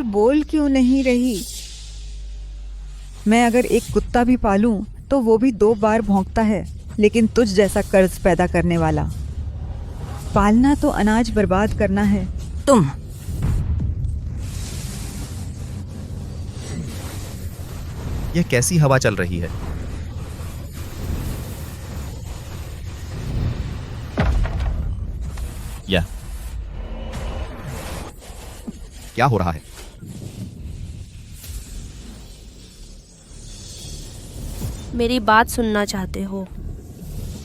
बोल क्यों नहीं रही? मैं अगर एक कुत्ता भी पालूं तो वो भी 2 बार भौंकता है, लेकिन तुझ जैसा कर्ज पैदा करने वाला पालना तो अनाज बर्बाद करना है। तुम यह कैसी हवा चल रही है? यह क्या हो रहा है? मेरी बात सुनना चाहते हो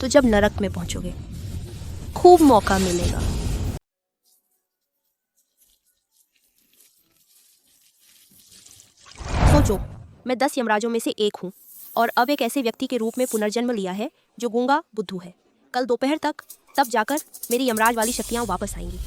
तो जब नरक में पहुंचोगे खूब मौका मिलेगा। सोचो, मैं 10 यमराजों में से एक हूँ और अब एक ऐसे व्यक्ति के रूप में पुनर्जन्म लिया है जो गूंगा बुद्धू है। कल दोपहर तक, तब जाकर मेरी यमराज वाली शक्तियाँ वापस आएंगी।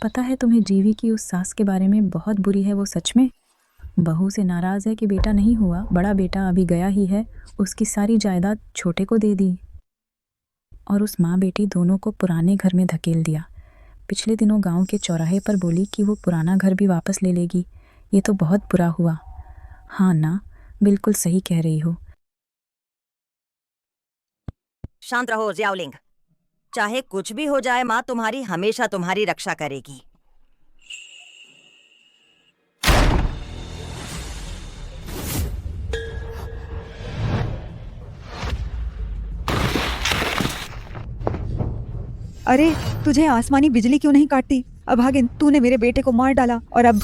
पता है तुम्हें जीवी की उस सास के बारे में बहुत बुरी है वो सच में। बहू से नाराज़ है कि बेटा नहीं हुआ, बड़ा बेटा अभी गया ही है, उसकी सारी जायदाद छोटे को दे दी और उस माँ बेटी दोनों को पुराने घर में धकेल दिया। पिछले दिनों गांव के चौराहे पर बोली कि वो पुराना घर भी वापस ले लेगी। ये तो बहुत बुरा हुआ। हाँ ना, बिल्कुल सही कह रही हो। शांत रहो जियाओलिंग। चाहे कुछ भी हो जाए, माँ तुम्हारी हमेशा तुम्हारी रक्षा करेगी। अरे, तुझे आसमानी बिजली क्यों नहीं काटती? अभागिन, तूने मेरे बेटे को मार डाला और अब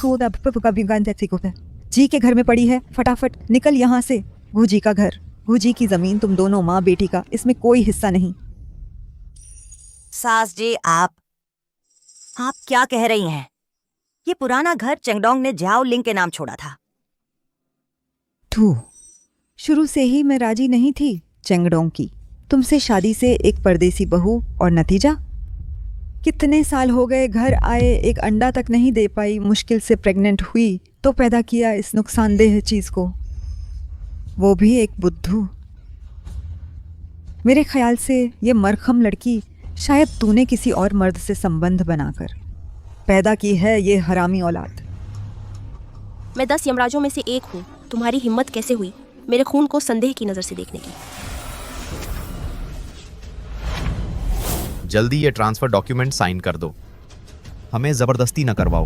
जी के घर में पड़ी है। फटाफट निकल यहाँ से। गुजी का घर, गुजी की जमीन, तुम दोनों माँ बेटी का, इसमें कोई हिस्सा नहीं। सास जी, आप क्या कह रही हैं? ये पुराना घर चेंगडोंग ने जियाओलिंग के नाम छोड़ा था। तू शुरू से ही मैं राजी नहीं थी चेंगडोंग की। तुमसे शादी से एक परदेसी बहू, और नतीजा कितने साल हो गए घर आए, एक अंडा तक नहीं दे पाई। मुश्किल से प्रेग्नेंट हुई तो पैदा किया इस नुकसानदेह चीज को, वो भी एक बुद्धू। मेरे ख्याल से ये मरखम लड़की शायद तूने किसी और मर्द से संबंध बनाकर पैदा की है, ये हरामी औलाद। मैं 10 यमराजों में से एक हूँ। तुम्हारी हिम्मत कैसे हुई मेरे खून को संदेह की नज़र से देखने की? जल्दी ये ट्रांसफर डॉक्यूमेंट साइन कर दो। हमें जबरदस्ती न करवाओ।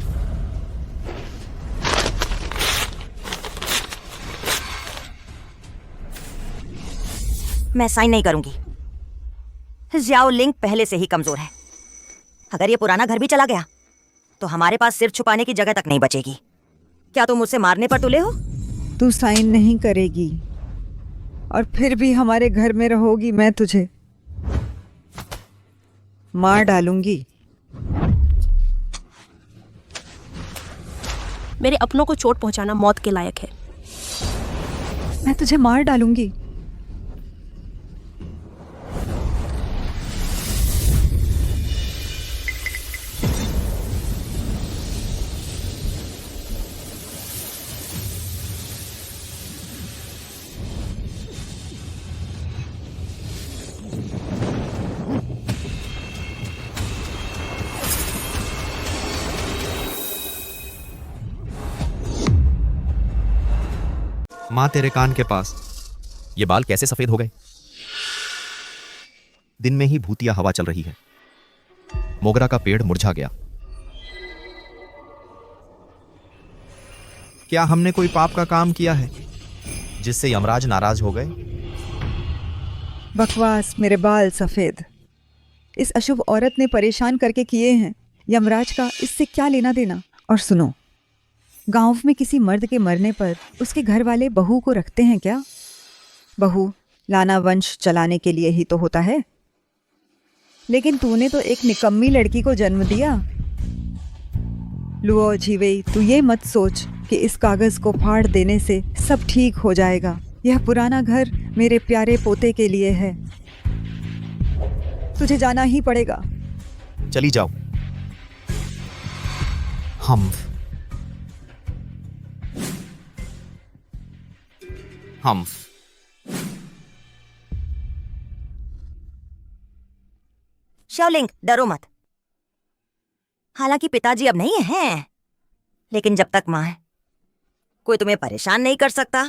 मैं साइन नहीं करूंगी। जियाओलिंग पहले से ही कमजोर है। अगर ये पुराना घर भी चला गया तो हमारे पास सिर छुपाने की जगह तक नहीं बचेगी। क्या तुम मुझसे मारने पर तुले हो? तू साइन नहीं करेगी और फिर भी हमारे घर में रहोगी। मैं तुझे मार डालूंगी। मेरे अपनों को चोट पहुंचाना मौत के लायक है। मैं तुझे मार डालूंगी। माँ तेरे कान के पास। ये बाल कैसे सफेद हो गए? दिन में ही भूतिया हवा चल रही है। मोगरा का पेड़ मुरझा गया। क्या हमने कोई पाप का काम किया है जिससे यमराज नाराज हो गए? बकवास। मेरे बाल सफेद इस अशुभ औरत ने परेशान करके किए हैं। यमराज का इससे क्या लेना देना? और सुनो, गांव में किसी मर्द के मरने पर उसके घर वाले बहू को रखते हैं क्या? बहू लाना वंश चलाने के लिए ही तो होता है। लेकिन तूने तो एक निकम्मी लड़की को जन्म दिया। लुओ झीवेई, तू ये मत सोच कि इस कागज को फाड़ देने से सब ठीक हो जाएगा। यह पुराना घर मेरे प्यारे पोते के लिए है। तुझे जाना ही पड़ेगा। चली जाओ। हम्फ शाओलिंग, डरो मत। हालांकि पिताजी अब नहीं हैं, लेकिन जब तक माँ है कोई तुम्हें परेशान नहीं कर सकता।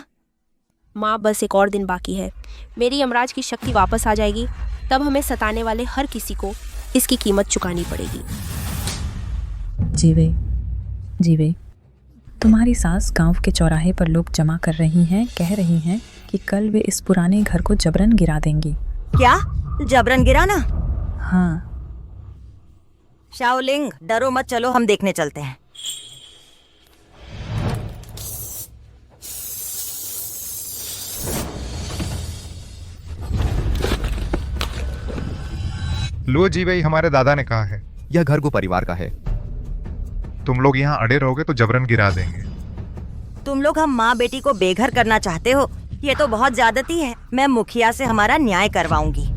माँ, बस एक और दिन बाकी है, मेरी यमराज की शक्ति वापस आ जाएगी, तब हमें सताने वाले हर किसी को इसकी कीमत चुकानी पड़ेगी। जीवे, जीवे, तुम्हारी सास गांव के चौराहे पर लोग जमा कर रही हैं, कह रही हैं कि कल वे इस पुराने घर को जबरन गिरा देंगी। क्या? जबरन गिराना? हाँ, शाओलिंग, डरो मत, चलो हम देखने चलते हैं। लो जी भाई, हमारे दादा ने कहा है यह घर को परिवार का है। तुम लोग यहाँ अड़े रहोगे तो जबरन गिरा देंगे। तुम लोग हम माँ बेटी को बेघर करना चाहते हो, ये तो बहुत ज्यादती है। मैं मुखिया से हमारा न्याय करवाऊंगी।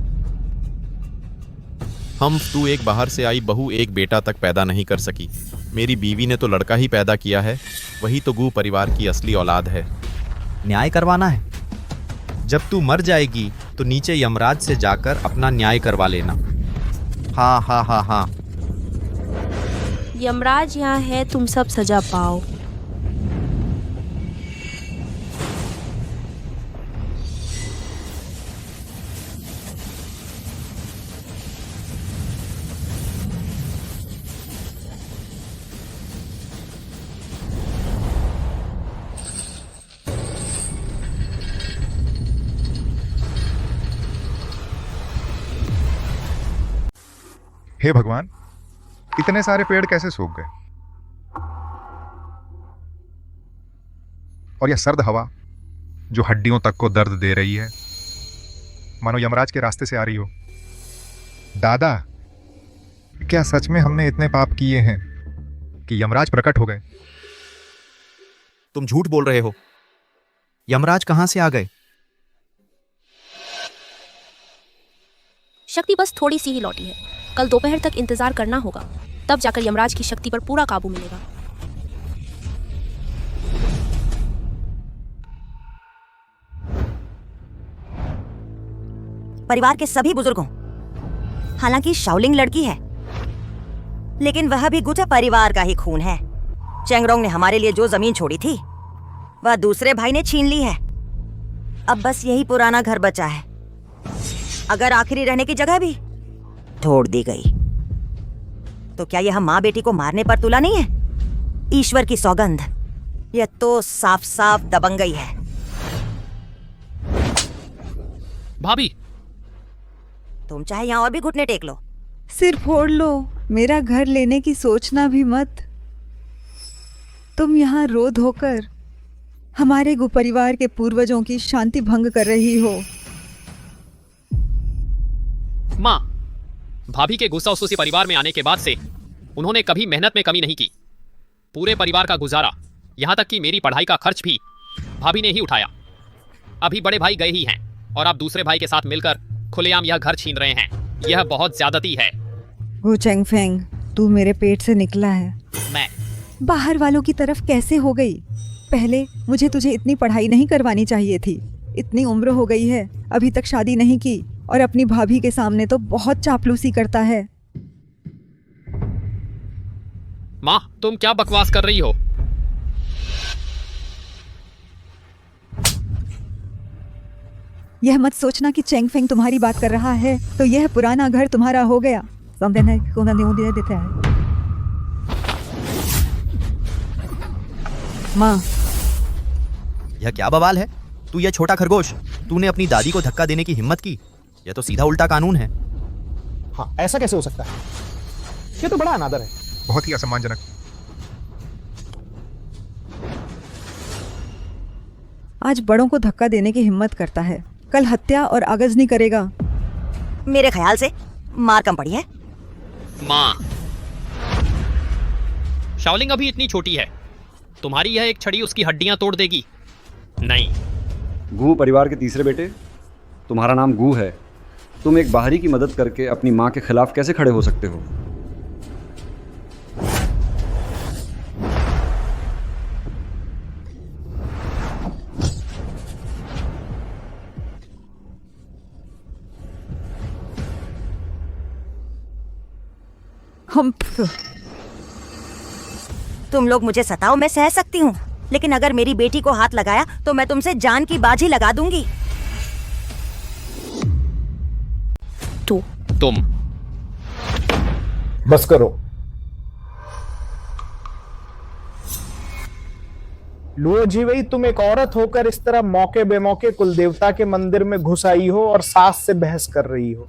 तू एक बाहर से आई बहू एक बेटा तक पैदा नहीं कर सकी। मेरी बीवी ने तो लड़का ही पैदा किया है, वही तो गू परिवार की असली औलाद है। न्याय करवाना है? जब तू मर जाएगी तो नीचे यमराज से जाकर अपना न्याय करवा लेना। हाँ हाँ हाँ हाँ। यमराज यहाँ है, तुम सब सजा पाओ। हे भगवान, इतने सारे पेड़ कैसे सूख गए? और यह सर्द हवा जो हड्डियों तक को दर्द दे रही है, मानो यमराज के रास्ते से आ रही हो। दादा, क्या सच में हमने इतने पाप किए हैं कि यमराज प्रकट हो गए? तुम झूठ बोल रहे हो। यमराज कहाँ से आ गए? शक्ति बस थोड़ी सी ही लौटी है, कल दोपहर तक इंतजार करना होगा, तब जाकर यमराज की शक्ति पर पूरा काबू मिलेगा। परिवार के सभी बुजुर्गों, हालांकि शाओलिंग लड़की है, लेकिन वह भी गुटा परिवार का ही खून है। चेंगरोंग ने हमारे लिए जो जमीन छोड़ी थी वह दूसरे भाई ने छीन ली है। अब बस यही पुराना घर बचा है, अगर आखिरी रहने की जगह भी तोड़ दी गई तो क्या यह माँ बेटी को मारने पर तुला नहीं है? ईश्वर की सौगंध, यह तो साफ साफ दबंगई है। भाभी, तुम चाहे यहाँ और भी घुटने टेक लो। सिर फोड़ लो, मेरा घर लेने की सोचना भी मत। तुम यहाँ रो धोकर हमारे गु परिवार के पूर्वजों की शांति भंग कर रही हो। माँ, भाभी के गुस्सा उसी परिवार में आने के बाद से उन्होंने कभी मेहनत में कमी नहीं की। पूरे परिवार का गुजारा, यहाँ तक कि मेरी पढ़ाई का खर्च भी भाभी ने ही उठाया। अभी बड़े भाई गए ही हैं और आप दूसरे भाई के साथ मिलकर खुलेआम यह घर छीन रहे हैं। यह बहुत ज्यादती है। गु चेंगफेंग, तू मेरे पेट से निकला है। मैं बाहर वालों की तरफ कैसे हो गई? पहले मुझे तुझे इतनी पढ़ाई नहीं करवानी चाहिए थी। इतनी उम्र हो गई है, अभी तक शादी नहीं की, और अपनी भाभी के सामने तो बहुत चापलूसी करता है। माँ, तुम क्या बकवास कर रही हो? यह मत सोचना कि चेंगफेंग तुम्हारी बात कर रहा है तो यह पुराना घर तुम्हारा हो गया। देता है। माँ, यह क्या बवाल है? तू यह छोटा खरगोश, तूने अपनी दादी को धक्का देने की हिम्मत की? यह तो सीधा उल्टा कानून है। हाँ, ऐसा कैसे हो सकता है? ये तो बड़ा अनादर है। बहुत ही असम्मानजनक। आज बड़ों को धक्का देने की हिम्मत करता है, कल हत्या और आगजनी करेगा। मेरे ख्याल से मार कम पड़ी है। माँ, शाओलिंग अभी इतनी छोटी है, तुम्हारी यह एक छड़ी उसकी हड्डियां तोड़ देगी। नहीं। गू परिवार के तीसरे बेटे, तुम्हारा नाम गू है। तुम एक बाहरी की मदद करके अपनी माँ के खिलाफ कैसे खड़े हो सकते हो? हम तुम लोग मुझे सताओ, मैं सह सकती हूँ, लेकिन अगर मेरी बेटी को हाथ लगाया तो मैं तुमसे जान की बाजी लगा दूंगी। तुम बस करो। लुओ जीवई, तुम एक औरत होकर इस तरह मौके बेमौके कुलदेवता के मंदिर में घुस आई हो और सास से बहस कर रही हो।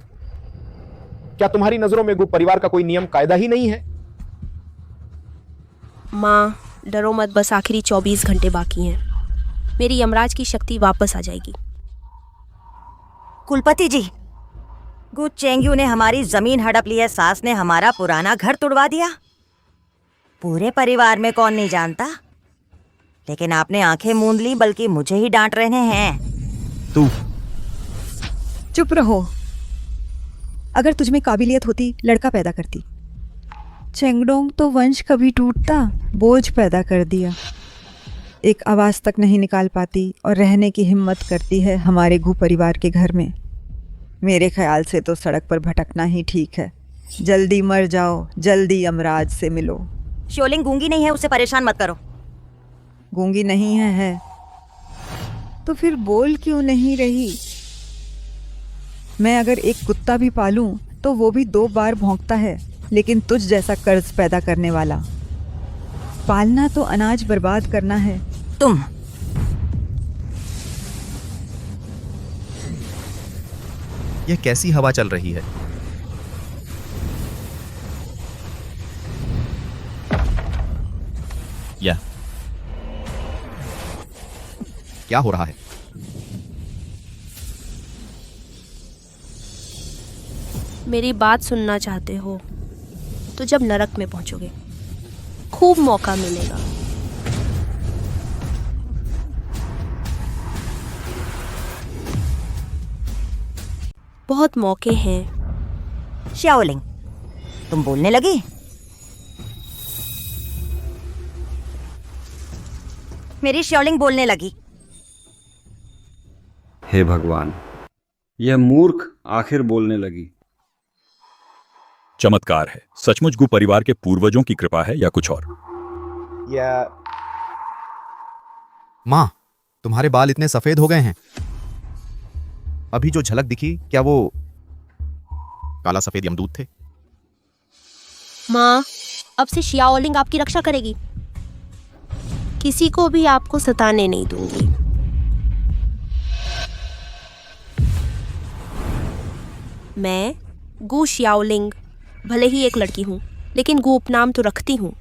क्या तुम्हारी नजरों में गु परिवार का कोई नियम कायदा ही नहीं है? माँ डरो मत, बस आखिरी 24 घंटे बाकी हैं। मेरी यमराज की शक्ति वापस आ जाएगी। कुलपति जी, गु चेंग्यू ने हमारी जमीन हड़प ली है, सास ने हमारा पुराना घर तुड़वा दिया। पूरे परिवार में कौन नहीं जानता, लेकिन आपने आंखें मूंद ली, बल्कि मुझे ही डांट रहे हैं। तू चुप रहो। अगर तुझमें काबिलियत होती लड़का पैदा करती। चेंगडोंग तो वंश कभी टूटता, बोझ पैदा कर दिया। एक आवाज़ तक नहीं निकाल पाती और रहने की हिम्मत करती है हमारे गु परिवार के घर में। मेरे ख्याल से तो सड़क पर भटकना ही ठीक है। जल्दी मर जाओ, जल्दी यमराज से मिलो। शोलिंग गूंगी नहीं है, उसे परेशान मत करो। गूंगी नहीं है तो फिर बोल क्यों नहीं रही? मैं अगर एक कुत्ता भी पालूं तो वो भी 2 बार भौंकता है, लेकिन तुझ जैसा कर्ज पैदा करने वाला पालना तो अनाज बर्बाद करना है। तुम यह कैसी हवा चल रही है? या क्या हो रहा है? मेरी बात सुनना चाहते हो तो जब नरक में पहुंचोगे खूब मौका मिलेगा। बहुत मौके हैं। शाओलिंग, तुम बोलने लगी? मेरी शाओलिंग बोलने लगी। हे भगवान, यह मूर्ख आखिर बोलने लगी। चमत्कार है। सचमुच गु परिवार के पूर्वजों की कृपा है या कुछ और? या माँ, तुम्हारे बाल इतने सफेद हो गए हैं। अभी जो झलक दिखी, क्या वो काला सफेद यमदूत थे? माँ, अब से शियाओलिंग आपकी रक्षा करेगी। किसी को भी आपको सताने नहीं दूंगी। मैं गु शियाओलिंग भले ही एक लड़की हूँ, लेकिन गु उपनाम तो रखती हूँ।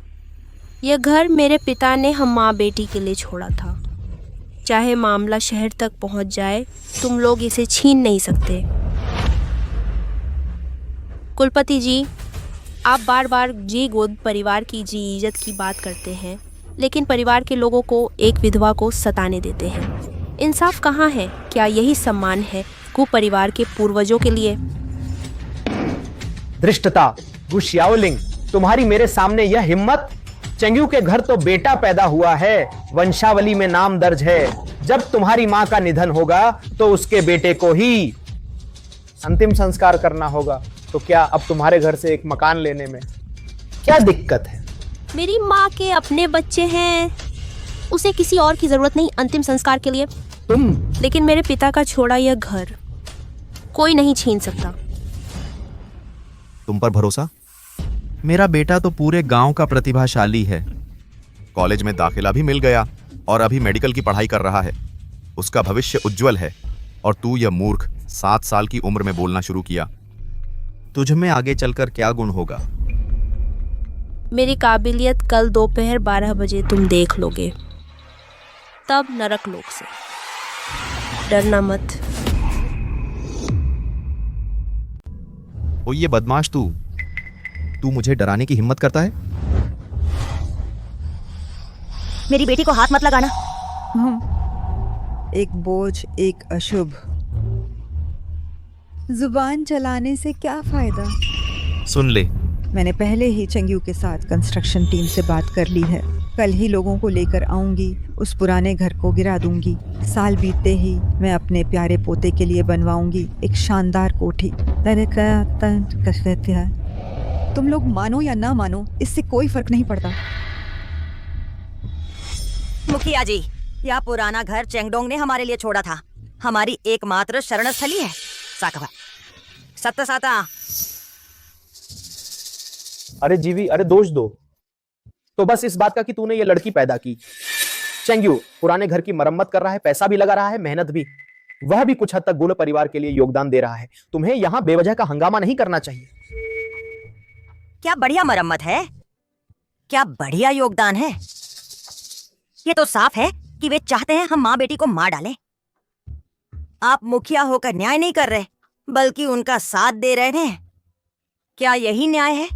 यह घर मेरे पिता ने हम माँ बेटी के लिए छोड़ा था। चाहे मामला शहर तक पहुँच जाए, तुम लोग इसे छीन नहीं सकते। कुलपति जी, आप बार बार जी गोद परिवार की जी इज्जत की बात करते हैं, लेकिन परिवार के लोगों को एक विधवा को सताने देते हैं। इंसाफ कहाँ है? क्या यही सम्मान है गु परिवार के पूर्वजों के लिए? धृष्टता, गु शियाओलिंग, तुम्हारी मेरे सामने यह हिम्मत? चेंग्यू के घर तो बेटा पैदा हुआ है, वंशावली में नाम दर्ज है। जब तुम्हारी मां का निधन होगा तो उसके बेटे को ही अंतिम संस्कार करना होगा। तो क्या अब तुम्हारे घर से एक मकान लेने में क्या दिक्कत है? मेरी माँ के अपने बच्चे हैं, उसे किसी और की जरूरत नहीं अंतिम संस्कार के लिए। लेकिन मेरे पिता का छोड़ा यह घर कोई नहीं छीन सकता। तुम पर भरोसा? मेरा बेटा तो पूरे गांव का प्रतिभाशाली है। कॉलेज में दाखिला भी मिल गया और अभी मेडिकल की पढ़ाई कर रहा है। उसका भविष्य उज्जवल है। और तू यह मूर्ख 7 साल की उम्र में बोलना शुरू किया। तुझ में आगे चलकर क्या गुण होगा? मेरी काबिलियत कल दोपहर 12 बजे तुम देख लोगे, तब नरक लोक से। डरना मत। ओ ये बदमाश, तू मुझे डराने की हिम्मत करता है? मेरी बेटी को हाथ मत लगाना। एक बोझ, एक अशुभ। जुबान चलाने से क्या फायदा? सुन ले, मैंने पहले ही चेंग्यू के साथ कंस्ट्रक्शन टीम से बात कर ली है। कल ही लोगों को लेकर आऊंगी, उस पुराने घर को गिरा दूंगी। साल बीतते ही मैं अपने प्यारे पोते के लिए बनवाऊंगी एक शानदार कोठी। तुम लोग मानो या ना मानो, इससे कोई फर्क नहीं पड़ता। मुखिया जी, यह पुराना घर चेंगडोंग ने हमारे लिए छोड़ा था। हमारी एकमात्र शरण स्थली है। साकवा सत्ता साता। अरे जीवी, अरे दोष दो तो बस इस बात का कि तूने ये लड़की पैदा की। चेंग्यू पुराने घर की मरम्मत कर रहा है, पैसा भी लगा रहा है, मेहनत भी। वह भी कुछ हद तक गुल परिवार के लिए योगदान दे रहा है। तुम्हें यहां बेवजह का हंगामा नहीं करना चाहिए। क्या बढ़िया मरम्मत है, क्या बढ़िया योगदान है। ये तो साफ है कि वे चाहते हैं हम माँ बेटी को मार डालें। आप मुखिया होकर न्याय नहीं कर रहे, बल्कि उनका साथ दे रहे हैं। क्या यही न्याय है?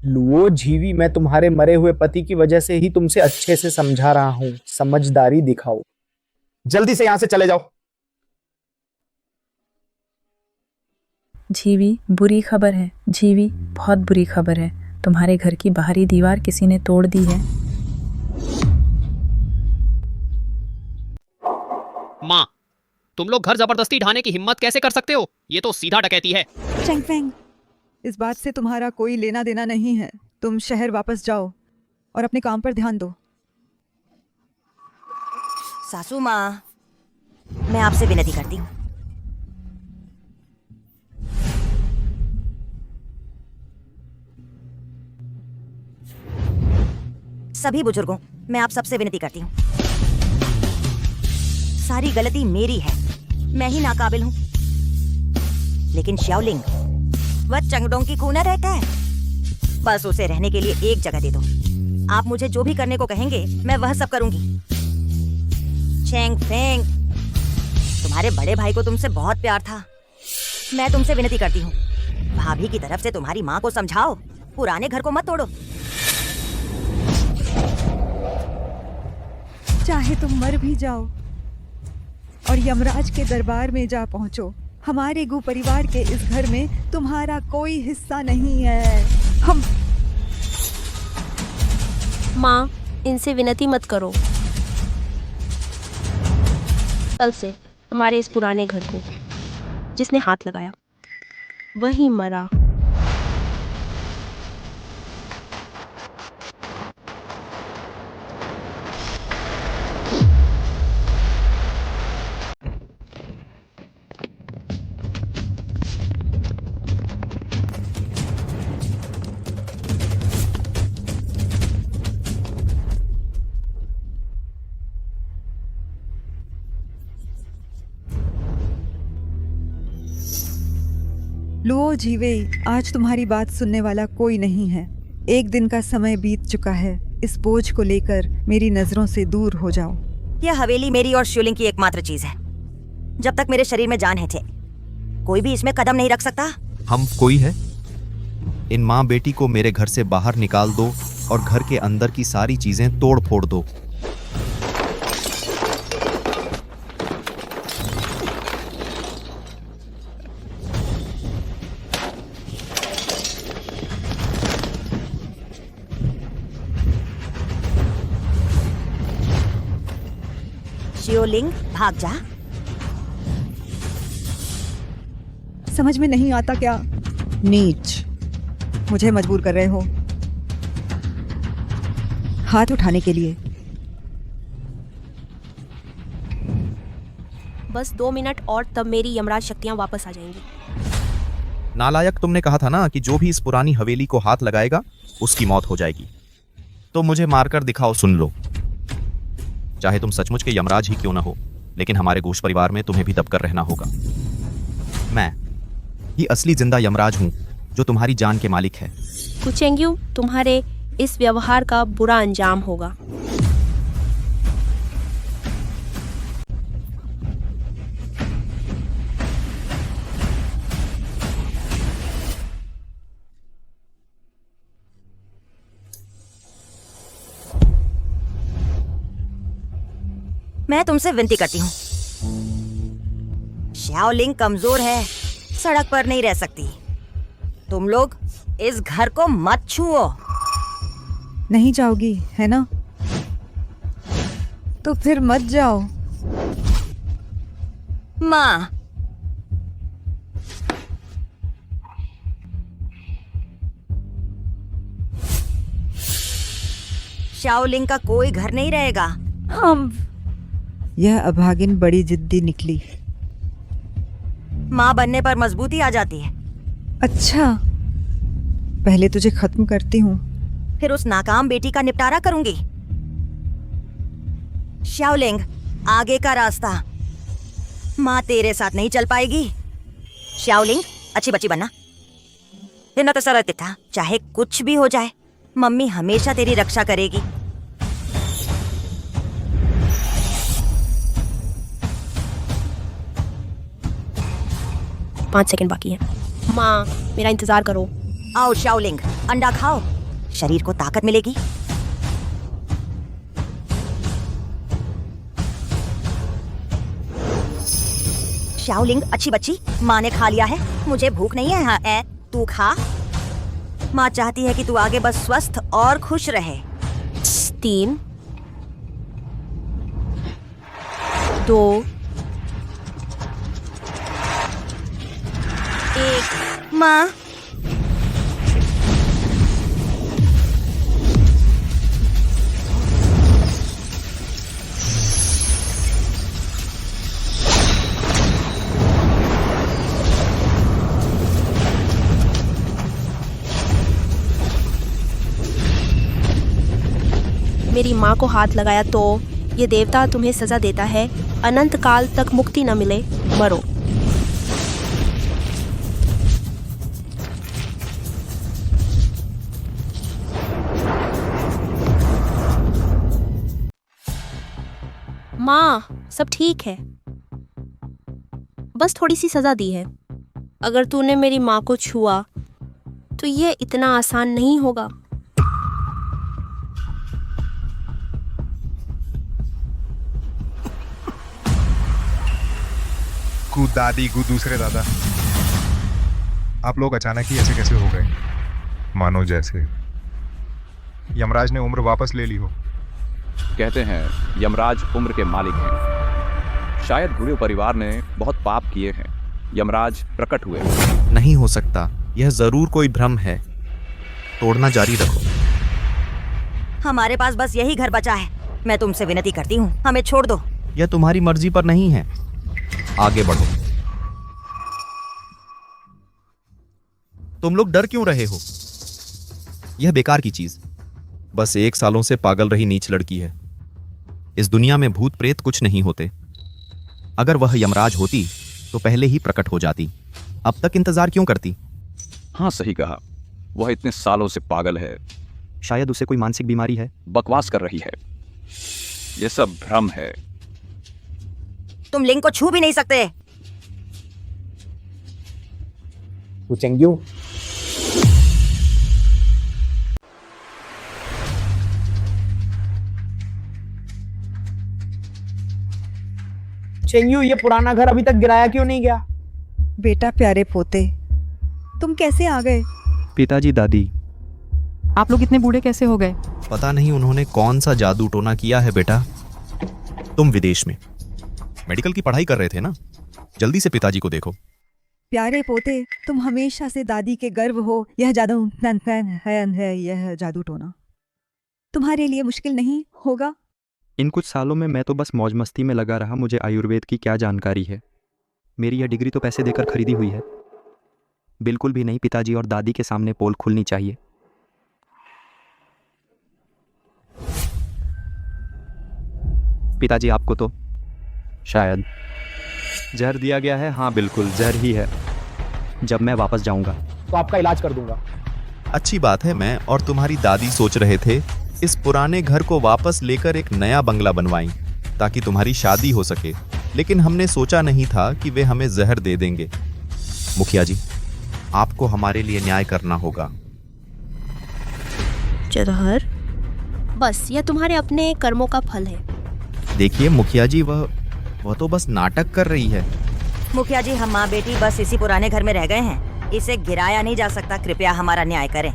लुओ झीवी, मैं तुम्हारे मरे हुए पति की वजह से ही तुमसे अच्छे से समझा रहा हूं। समझदारी दिखाओ, जल्दी से यहां से चले जाओ। झीवी, बुरी खबर है। झीवी, बहुत बुरी खबर है। तुम्हारे घर की बाहरी दीवार किसी ने तोड़ दी है। माँ, तुम लोग घर जबरदस्ती ढाने की हिम्मत कैसे कर सकते हो? ये तो सीधा डकैती है। चेंगफेंग, इस बात से तुम्हारा कोई लेना देना नहीं है। तुम शहर वापस जाओ और अपने काम पर ध्यान दो। सासू माँ, मैं आपसे विनती करती हूँ। सभी बुजुर्गों, मैं आप सबसे विनती करती हूँ। सारी गलती मेरी है, मैं ही नाकाबिल हूँ। लेकिन शाओलिंग, वह चेंगडोंग की खून रहता है। बस उसे रहने के लिए एक जगह दे दो। आप मुझे जो भी करने को कहेंगे, मैं वह सब करूंगी। चेंगफेंग, तुम्हारे बड़े भाई को तुमसे बहुत प्यार था। मैं तुमसे विनती करती हूँ, भाभी की तरफ से तुम्हारी माँ को समझाओ, पुराने घर को मत तोड़ो। चाहे तुम मर भी जाओ और यमराज के दरबार में जा पहुंचो, हमारे गु परिवार के इस घर में तुम्हारा कोई हिस्सा नहीं है। हम माँ, इनसे विनती मत करो। कल से हमारे इस पुराने घर को जिसने हाथ लगाया वही मरा। लुओ झीवे, आज तुम्हारी बात सुनने वाला कोई नहीं है। एक दिन का समय बीत चुका है। इस बोझ को लेकर मेरी नजरों से दूर हो जाओ। यह हवेली मेरी और शाओलिंग की एकमात्र चीज है। जब तक मेरे शरीर में जान है थे, कोई भी इसमें कदम नहीं रख सकता। हम कोई है? इन माँ बेटी को मेरे घर से बाहर निकाल दो और घर के अंदर की सारी चीजें तोड़ फोड़ दो। शाओलिंग, भाग जा। समझ में नहीं आता क्या? नीच, मुझे मजबूर कर रहे हो हाथ उठाने के लिए। बस 2 मिनट और तब मेरी यमराज शक्तियाँ वापस आ जाएंगी। नालायक, तुमने कहा था ना कि जो भी इस पुरानी हवेली को हाथ लगाएगा उसकी मौत हो जाएगी। तो मुझे मारकर दिखाओ, सुन लो। चाहे तुम सचमुच के यमराज ही क्यों ना हो, लेकिन हमारे घोष परिवार में तुम्हें भी दबकर रहना होगा। मैं ही असली जिंदा यमराज हूं जो तुम्हारी जान के मालिक है। कुचेंग्यू, तुम्हारे इस व्यवहार का बुरा अंजाम होगा। मैं तुमसे विनती करती हूँ। शाओलिंग कमजोर है, सड़क पर नहीं रह सकती। तुम लोग इस घर को मत छुओ। नहीं जाओगी है ना? तो फिर मत जाओ। माँ, शाओलिंग का कोई घर नहीं रहेगा। हम यह अभागिन बड़ी जिद्दी निकली। माँ बनने पर मजबूती आ जाती है। अच्छा, पहले तुझे खत्म करती हूँ। फिर उस नाकाम बेटी का निपटारा करूंगी। शाओलिंग, आगे का रास्ता। माँ तेरे साथ नहीं चल पाएगी। शाओलिंग, अच्छी बच्ची बनना। दिन तो सरल था, चाहे कुछ भी हो जाए, मम्मी हमेशा तेरी रक्षा करेगी। पाँच सेकंड बाकी है। माँ, मेरा इंतजार करो। आओ शाओलिंग, अंडा खाओ, शरीर को ताकत मिलेगी। शाओलिंग, अच्छी बच्ची, माँ ने खा लिया है, मुझे भूख नहीं है। हाँ, तू खा। माँ चाहती है कि तू आगे बस स्वस्थ और खुश रहे। 3 2 1। माँ, मेरी माँ को हाथ लगाया तो ये देवता तुम्हें सजा देता है। अनंत काल तक मुक्ति न मिले, मरो। माँ, सब ठीक है, बस थोड़ी सी सजा दी है। अगर तूने मेरी माँ को छुआ तो ये इतना आसान नहीं होगा। गु दादी, गु दूसरे दादा, आप लोग अचानक ही ऐसे कैसे हो गए? मानो जैसे यमराज ने उम्र वापस ले ली हो। कहते हैं यमराज उम्र के मालिक हैं। शायद बूढ़े परिवार ने बहुत पाप किए हैं, यमराज प्रकट हुए। नहीं हो सकता, यह जरूर कोई भ्रम है। तोड़ना जारी रखो। हमारे पास बस यही घर बचा है। मैं तुमसे विनती करती हूँ, हमें छोड़ दो। यह तुम्हारी मर्जी पर नहीं है। आगे बढ़ो। तुम लोग डर क्यों रहे हो? यह बेकार की चीज, बस 1 सालों से पागल रही नीच लड़की है। इस दुनिया में भूत प्रेत कुछ नहीं होते। अगर वह यमराज होती तो पहले ही प्रकट हो जाती। अब तक इंतजार क्यों करती? हाँ, सही कहा, वह इतने सालों से पागल है। शायद उसे कोई मानसिक बीमारी है। बकवास कर रही है, यह सब भ्रम है। तुम लिंग को छू भी नहीं सकते। चेंग्यू, चेंग्यू, ये पुराना घर अभी तक गिराया क्यों नहीं गया? बेटा प्यारे पोते, तुम कैसे आ गए? पिताजी, दादी, आप लोग इतने बूढ़े कैसे हो गए? पता नहीं उन्होंने कौन सा जादू टोना किया है। बेटा, तुम विदेश में मेडिकल की पढ़ाई कर रहे थे ना? जल्दी से पिताजी को देखो। प्यारे पोते, तुम हमेशा से दादी के गर्व हो। यह यह जादू टोना तुम्हारे लिए मुश्किल नहीं होगा। इन कुछ सालों में मैं तो बस मौज मस्ती में लगा रहा। मुझे आयुर्वेद की क्या जानकारी है? मेरी यह डिग्री तो पैसे देकर खरीदी हुई है। बिल्कुल भी नहीं। पिताजी और दादी के सामने पोल खुलनी चाहिए। पिताजी, आपको तो शायद जहर दिया गया है। हाँ बिल्कुल, जहर ही है। जब मैं वापस जाऊंगा तो आपका इलाज कर दूंगा। अच्छी बात है। मैं और तुम्हारी दादी सोच रहे थे इस पुराने घर को वापस लेकर एक नया बंगला बनवाएं ताकि तुम्हारी शादी हो सके, लेकिन हमने सोचा नहीं था कि वे हमें जहर दे देंगे। मुखिया जी, आपको हमारे लिए न्याय करना होगा। जहर? बस यह तुम्हारे अपने कर्मों का फल है। देखिए मुखिया जी, वह तो बस नाटक कर रही है। मुखिया जी, हम माँ बेटी बस इसी पुराने घर में रह गए हैं। इसे गिराया नहीं जा सकता। कृपया हमारा न्याय करें।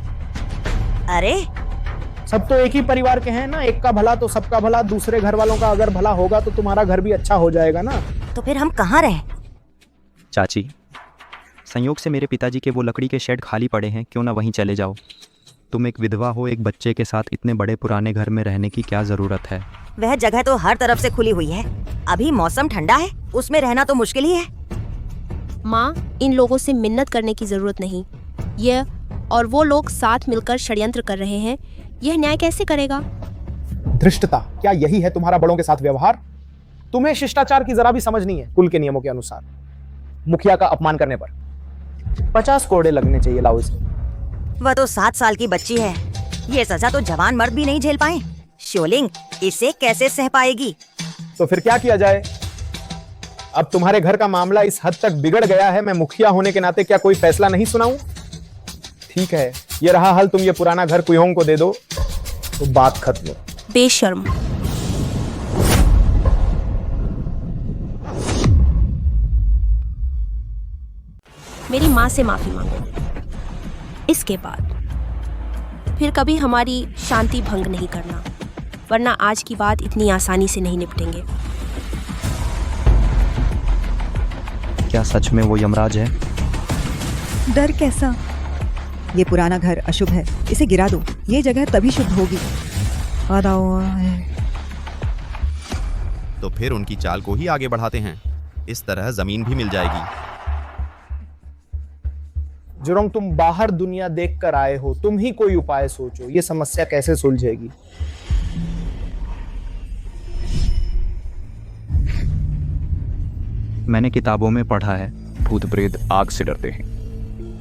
अरे, सब तो एक ही परिवार के हैं ना। एक का भला तो सबका भला। दूसरे घर वालों का अगर भला होगा तो तुम्हारा घर भी अच्छा हो जाएगा ना। तो फिर हम कहाँ रहें? चाची, संयोग से मेरे पिताजी के वो लकड़ी के शेड खाली पड़े हैं, क्यों ना वहीं चले जाओ। तुम एक विधवा हो, एक बच्चे के साथ इतने बड़े पुराने घर में रहने की क्या जरूरत है? वह जगह तो हर तरफ से खुली हुई है। अभी मौसम ठंडा है, उसमें रहना तो मुश्किल ही है। माँ, इन लोगों से मिन्नत करने की जरूरत नहीं। ये और वो लोग साथ मिलकर षड्यंत्र कर रहे हैं। यह न्याय कैसे करेगा? धृष्टता, क्या यही है तुम्हारा बड़ों के साथ व्यवहार? तुम्हें शिष्टाचार की जरा भी समझ नहीं है। कुल के नियमों के अनुसार मुखिया का अपमान करने पर 50 कोड़े लगने चाहिए। लाओ इसे। वह तो 7 साल की बच्ची है। ये सजा तो जवान मर्द भी नहीं झेल पाए। श्योलिंग इसे कैसे सह पाएगी? तो फिर क्या किया जाए? अब तुम्हारे घर का मामला इस हद तक बिगड़ गया है, मैं मुखिया होने के नाते क्या कोई फैसला नहीं सुनाऊं? ठीक है, ये रहा हल, तुम ये पुराना घर कुयोंग को दे दो तो बात खत्म। बेशर्म। मेरी माँ से माफी मांगो। इसके बाद फिर कभी हमारी शांति भंग नहीं करना, वरना आज की बात इतनी आसानी से नहीं निपटेंगे। क्या सच में वो यमराज है? डर कैसा? ये पुराना घर अशुभ है, इसे गिरा दो। ये जगह तभी शुद्ध होगी। आधा हुआ है। तो फिर उनकी चाल को ही आगे बढ़ाते हैं। इस तरह जमीन भी मिल जाएगी। जुरोंग, तुम बाहर दुनिया देख कर आए हो, तुम ही कोई उपाय सोचो। ये समस्या कैसे सुलझेगी? मैंने किताबों में पढ़ा है भूत प्रेत आग से डरते हैं।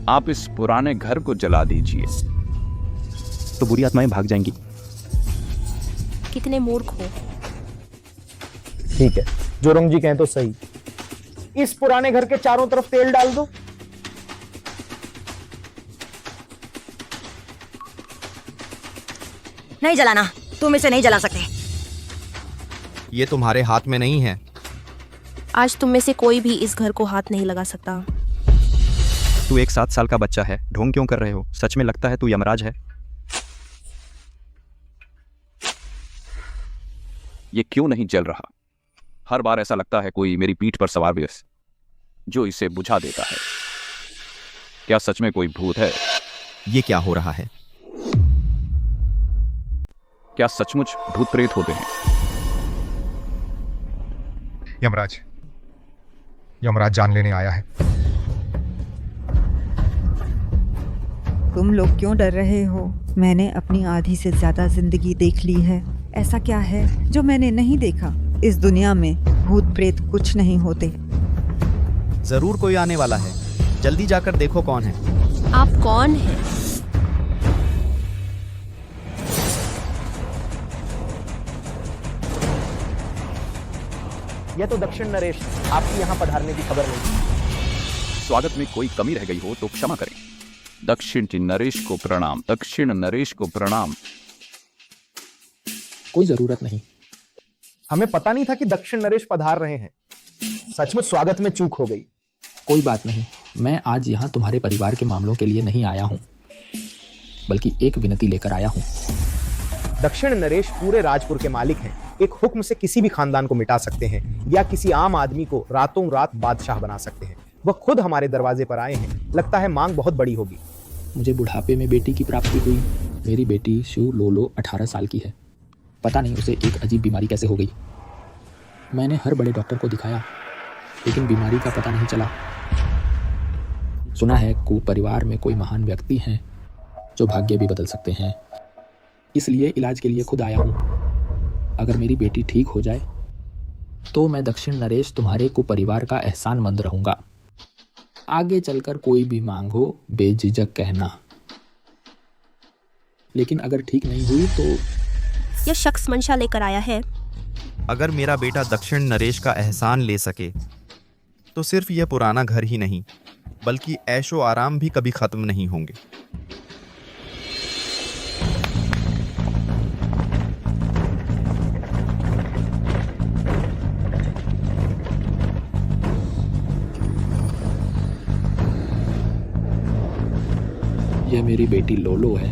आप इस पुराने घर को जला दीजिए तो बुरी आत्माएं भाग जाएंगी। कितने मूर्ख हो। ठीक है, जोरोंग जी कहें तो सही। इस पुराने घर के चारों तरफ तेल डाल दो। नहीं जलाना, तुम इसे नहीं जला सकते। ये तुम्हारे हाथ में नहीं है। आज तुम में से कोई भी इस घर को हाथ नहीं लगा सकता। तू एक 7 साल का बच्चा है, ढोंग क्यों कर रहे हो? सच में लगता है तू यमराज है? ये क्यों नहीं जल रहा? हर बार ऐसा लगता है कोई मेरी पीठ पर सवार भी जो इसे बुझा देता है। क्या सच में कोई भूत है? ये क्या हो रहा है? क्या सचमुच भूत प्रेत होते हैं? यमराज, यमराज जान लेने आया है। तुम लोग क्यों डर रहे हो? मैंने अपनी आधी से ज्यादा जिंदगी देख ली है। ऐसा क्या है जो मैंने नहीं देखा? इस दुनिया में भूत प्रेत कुछ नहीं होते। जरूर कोई आने वाला है, जल्दी जाकर देखो कौन है। आप कौन हैं? यह तो दक्षिण नरेश, आपकी यहाँ पधारने की खबर नहीं। स्वागत में कोई कमी रह गई हो तो क्षमा करें। दक्षिण नरेश को प्रणाम। दक्षिण नरेश को प्रणाम। कोई जरूरत नहीं। हमें पता नहीं था कि दक्षिण नरेश पधार रहे हैं। सचमुच स्वागत में चूक हो गई। कोई बात नहीं, मैं आज यहाँ तुम्हारे परिवार के मामलों के लिए नहीं आया हूँ, बल्कि एक विनती लेकर आया हूँ। दक्षिण नरेश पूरे राजपुर के मालिक हैं। एक हुक्म से किसी भी खानदान को मिटा सकते हैं या किसी आम आदमी को रातों रात बादशाह बना सकते हैं। वह खुद हमारे दरवाजे पर आए हैं। लगता है मांग बहुत बड़ी होगी। मुझे बुढ़ापे में बेटी की प्राप्ति हुई। मेरी बेटी शू लोलो 18 साल की है। पता नहीं उसे एक अजीब बीमारी कैसे हो गई। मैंने हर बड़े डॉक्टर को दिखाया, लेकिन बीमारी का पता नहीं चला। सुना है कु परिवार में कोई महान व्यक्ति हैं जो भाग्य भी बदल सकते हैं, इसलिए इलाज के लिए खुद आया हूँ। अगर मेरी बेटी ठीक हो जाए तो मैं दक्षिण नरेश तुम्हारे कुपरिवार का एहसानमंद रहूंगा। आगे चलकर कोई भी मांग हो बेझिझक कहना। लेकिन अगर ठीक नहीं हुई तो यह शख्स मंशा लेकर आया है। अगर मेरा बेटा दक्षिण नरेश का एहसान ले सके तो सिर्फ यह पुराना घर ही नहीं बल्कि ऐशो आराम भी कभी खत्म नहीं होंगे। यह मेरी बेटी लोलो है।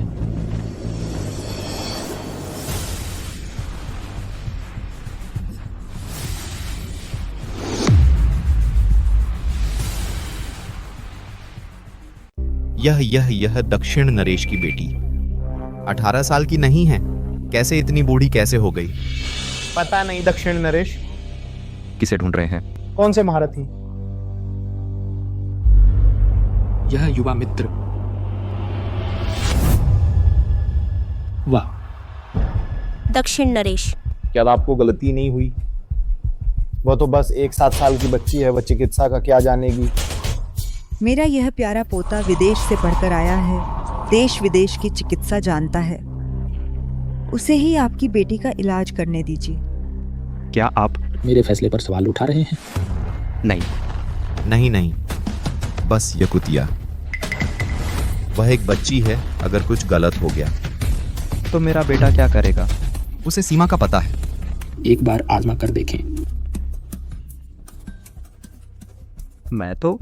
यह दक्षिण नरेश की बेटी। 18 साल की नहीं है, कैसे इतनी बूढ़ी कैसे हो गई? पता नहीं दक्षिण नरेश। किसे ढूंढ रहे हैं? कौन से महारथी? यह युवा मित्र। वाह, दक्षिण नरेश। क्या आपको गलती नहीं हुई? वो तो बस एक 7 साल की बच्ची है, वह चिकित्सा का क्या जानेगी। मेरा यह प्यारा पोता विदेश से पढ़कर आया है, देश विदेश की चिकित्सा जानता है। उसे ही आपकी बेटी का इलाज करने दीजिए। क्या आप मेरे फैसले पर सवाल उठा रहे हैं? नहीं नहीं, बस ये कुतिया, वह एक बच्ची है, अगर कुछ गलत हो गया तो मेरा बेटा क्या करेगा? उसे सीमा का पता है। एक बार आजमा कर देखें। मैं तो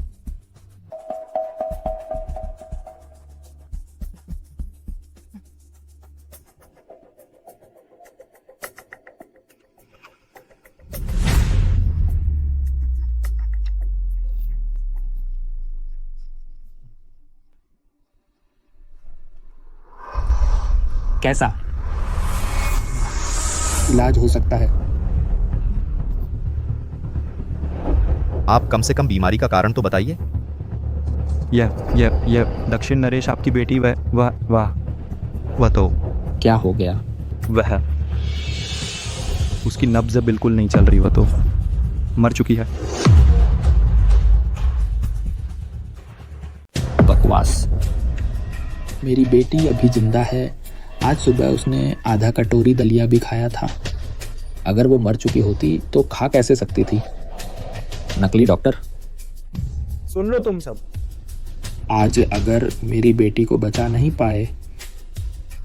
कैसा इलाज हो सकता है? आप कम से कम बीमारी का कारण तो बताइए। यह दक्षिण नरेश आपकी बेटी वह तो क्या हो गया? वह उसकी नब्ज बिल्कुल नहीं चल रही, वह तो मर चुकी है। बकवास। मेरी बेटी अभी जिंदा है। आज सुबह उसने आधा कटोरी दलिया भी खाया था। अगर वो मर चुकी होती तो खा कैसे सकती थी? नकली डॉक्टर। सुन लो तुम सब, आज अगर मेरी बेटी को बचा नहीं पाए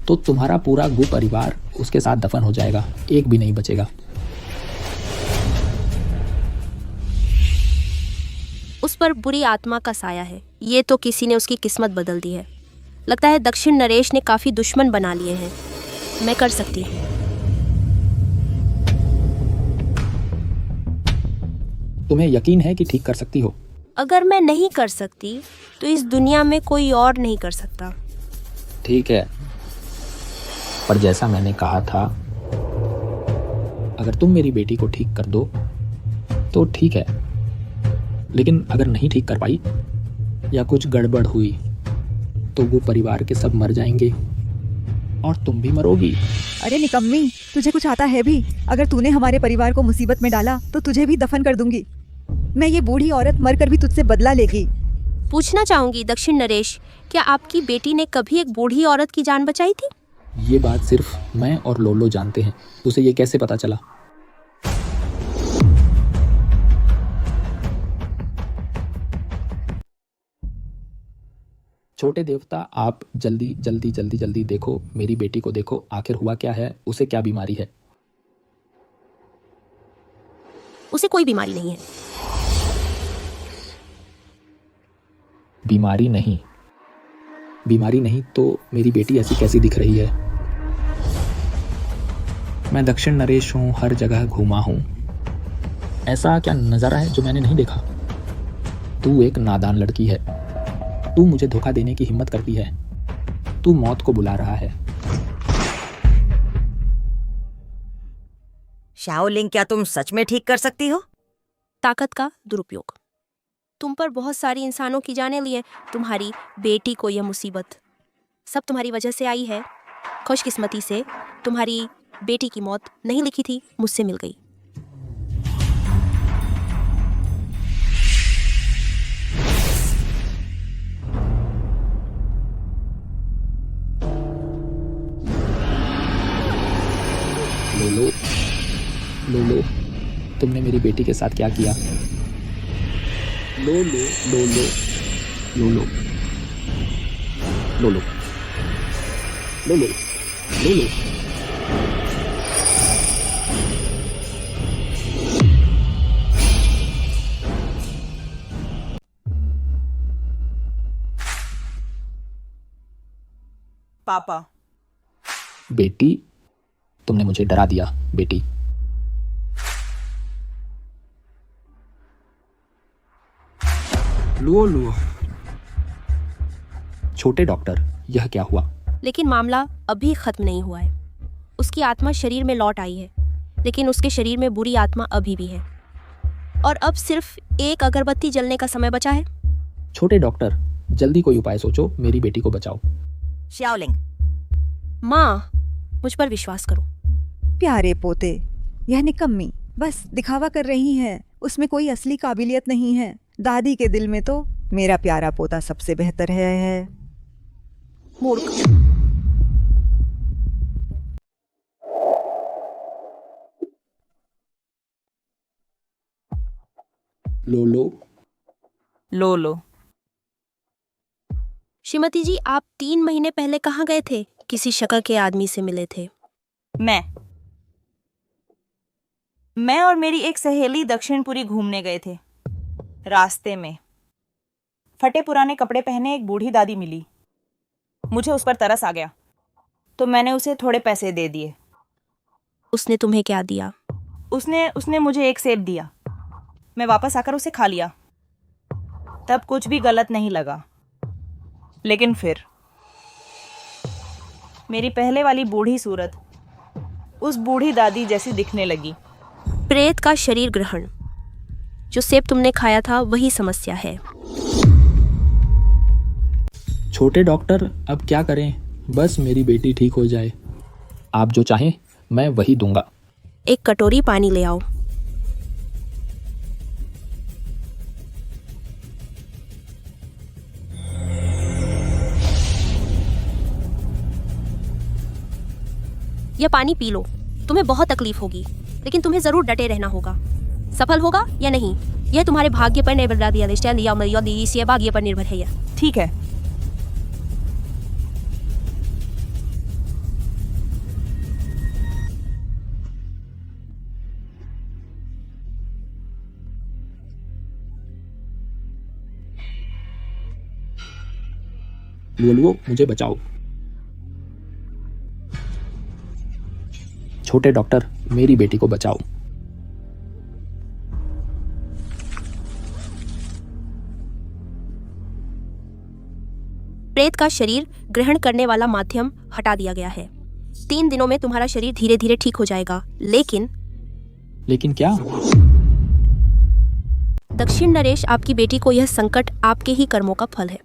तो तुम्हारा पूरा गु परिवार उसके साथ दफन हो जाएगा, एक भी नहीं बचेगा। उस पर बुरी आत्मा का साया है। ये तो किसी ने उसकी किस्मत बदल दी है। लगता है दक्षिण नरेश ने काफी दुश्मन बना लिए हैं। मैं कर सकती हूँ। तुम्हें यकीन है कि ठीक कर सकती हो? अगर मैं नहीं कर सकती तो इस दुनिया में कोई और नहीं कर सकता। ठीक है, पर जैसा मैंने कहा था, अगर तुम मेरी बेटी को ठीक कर दो तो ठीक है, लेकिन अगर नहीं ठीक कर पाई या कुछ गड़बड़ हुई तो वो परिवार के सब मर जाएंगे और तुम भी मरोगी। अरे निकम्मी, तुझे कुछ आता है भी? अगर तूने हमारे परिवार को मुसीबत में डाला तो तुझे भी दफन कर दूंगी। मैं ये बूढ़ी औरत मरकर भी तुझसे बदला लेगी। पूछना चाहूंगी दक्षिण नरेश, क्या आपकी बेटी ने कभी एक बूढ़ी औरत की जान बचाई थी? ये बात सिर्फ मैं और लोलो जानते हैं। उसे ये कैसे पता चला? छोटे देवता, आप जल्दी देखो, मेरी बेटी को देखो, आखिर हुआ क्या है, उसे क्या बीमारी है? उसे कोई बीमारी नहीं है। बीमारी नहीं तो मेरी बेटी ऐसी कैसी दिख रही है? मैं दक्षिण नरेश हूँ, हर जगह घूमा हूँ। ऐसा क्या नज़ारा है जो मैंने नहीं देखा? तू एक नादान लड़की है। तू मुझे धोखा देने की हिम्मत करती है। तू मौत को बुला रहा है। शाओलिंग, क्या तुम सच में ठीक कर सकती हो? ताकत का दुरुपयोग। तुम पर बहुत सारी इंसानों की जाने लिए, तुम्हारी बेटी को यह मुसीबत सब तुम्हारी वजह से आई है। खुशकिस्मती से तुम्हारी बेटी की मौत नहीं लिखी थी, मुझसे मिल गई। लोलो, तुमने मेरी बेटी के साथ क्या किया? लोलो, पापा। बेटी, तुमने मुझे डरा दिया। बेटी, लुओ। छोटे डॉक्टर, यह क्या हुआ? लेकिन मामला अभी खत्म नहीं हुआ है। उसकी आत्मा शरीर में लौट आई है, लेकिन उसके शरीर में बुरी आत्मा अभी भी है। और अब सिर्फ एक अगरबत्ती जलने का समय बचा है। छोटे डॉक्टर, जल्दी कोई उपाय सोचो, मेरी बेटी को बचाओ। श्याओलिंग, माँ, मुझ पर विश्वास करो। प्यारे पोते, यह निकम्मी बस दिखावा कर रही है, उसमें कोई असली काबिलियत नहीं है। दादी के दिल में तो मेरा प्यारा पोता सबसे बेहतर है। मूर्ख। लो। श्रीमती जी, आप 3 महीने पहले कहाँ गए थे? किसी शक्ल के आदमी से मिले थे। मैं और मेरी एक सहेली दक्षिणपुरी घूमने गए थे। रास्ते में फटे पुराने कपड़े पहने एक बूढ़ी दादी मिली। मुझे उस पर तरस आ गया, तो मैंने उसे थोड़े पैसे दे दिए। उसने तुम्हें क्या दिया? उसने मुझे एक सेब दिया। मैं वापस आकर उसे खा लिया। तब कुछ भी गलत नहीं लगा, लेकिन फिर मेरी पहले वाली बूढ़ी सूरत उस बूढ़ी दादी जैसी दिखने लगी। प्रेत का शरीर ग्रहण। जो सेब तुमने खाया था वही समस्या है। छोटे डॉक्टर, अब क्या करें? बस मेरी बेटी ठीक हो जाए। आप जो चाहें मैं वही दूंगा। एक कटोरी पानी ले आओ। यह पानी पी लो। तुम्हें बहुत तकलीफ होगी, लेकिन तुम्हें जरूर डटे रहना होगा। सफल होगा या नहीं, यह तुम्हारे भाग्य पर निर्भर है। ठीक है। लुओ, मुझे बचाओ। छोटे डॉक्टर, मेरी बेटी को बचाओ। प्रेत का शरीर ग्रहण करने वाला माध्यम हटा दिया गया है। 3 दिनों में तुम्हारा शरीर धीरे धीरे ठीक हो जाएगा। लेकिन क्या? दक्षिण नरेश, आपकी बेटी को यह संकट आपके ही कर्मों का फल है।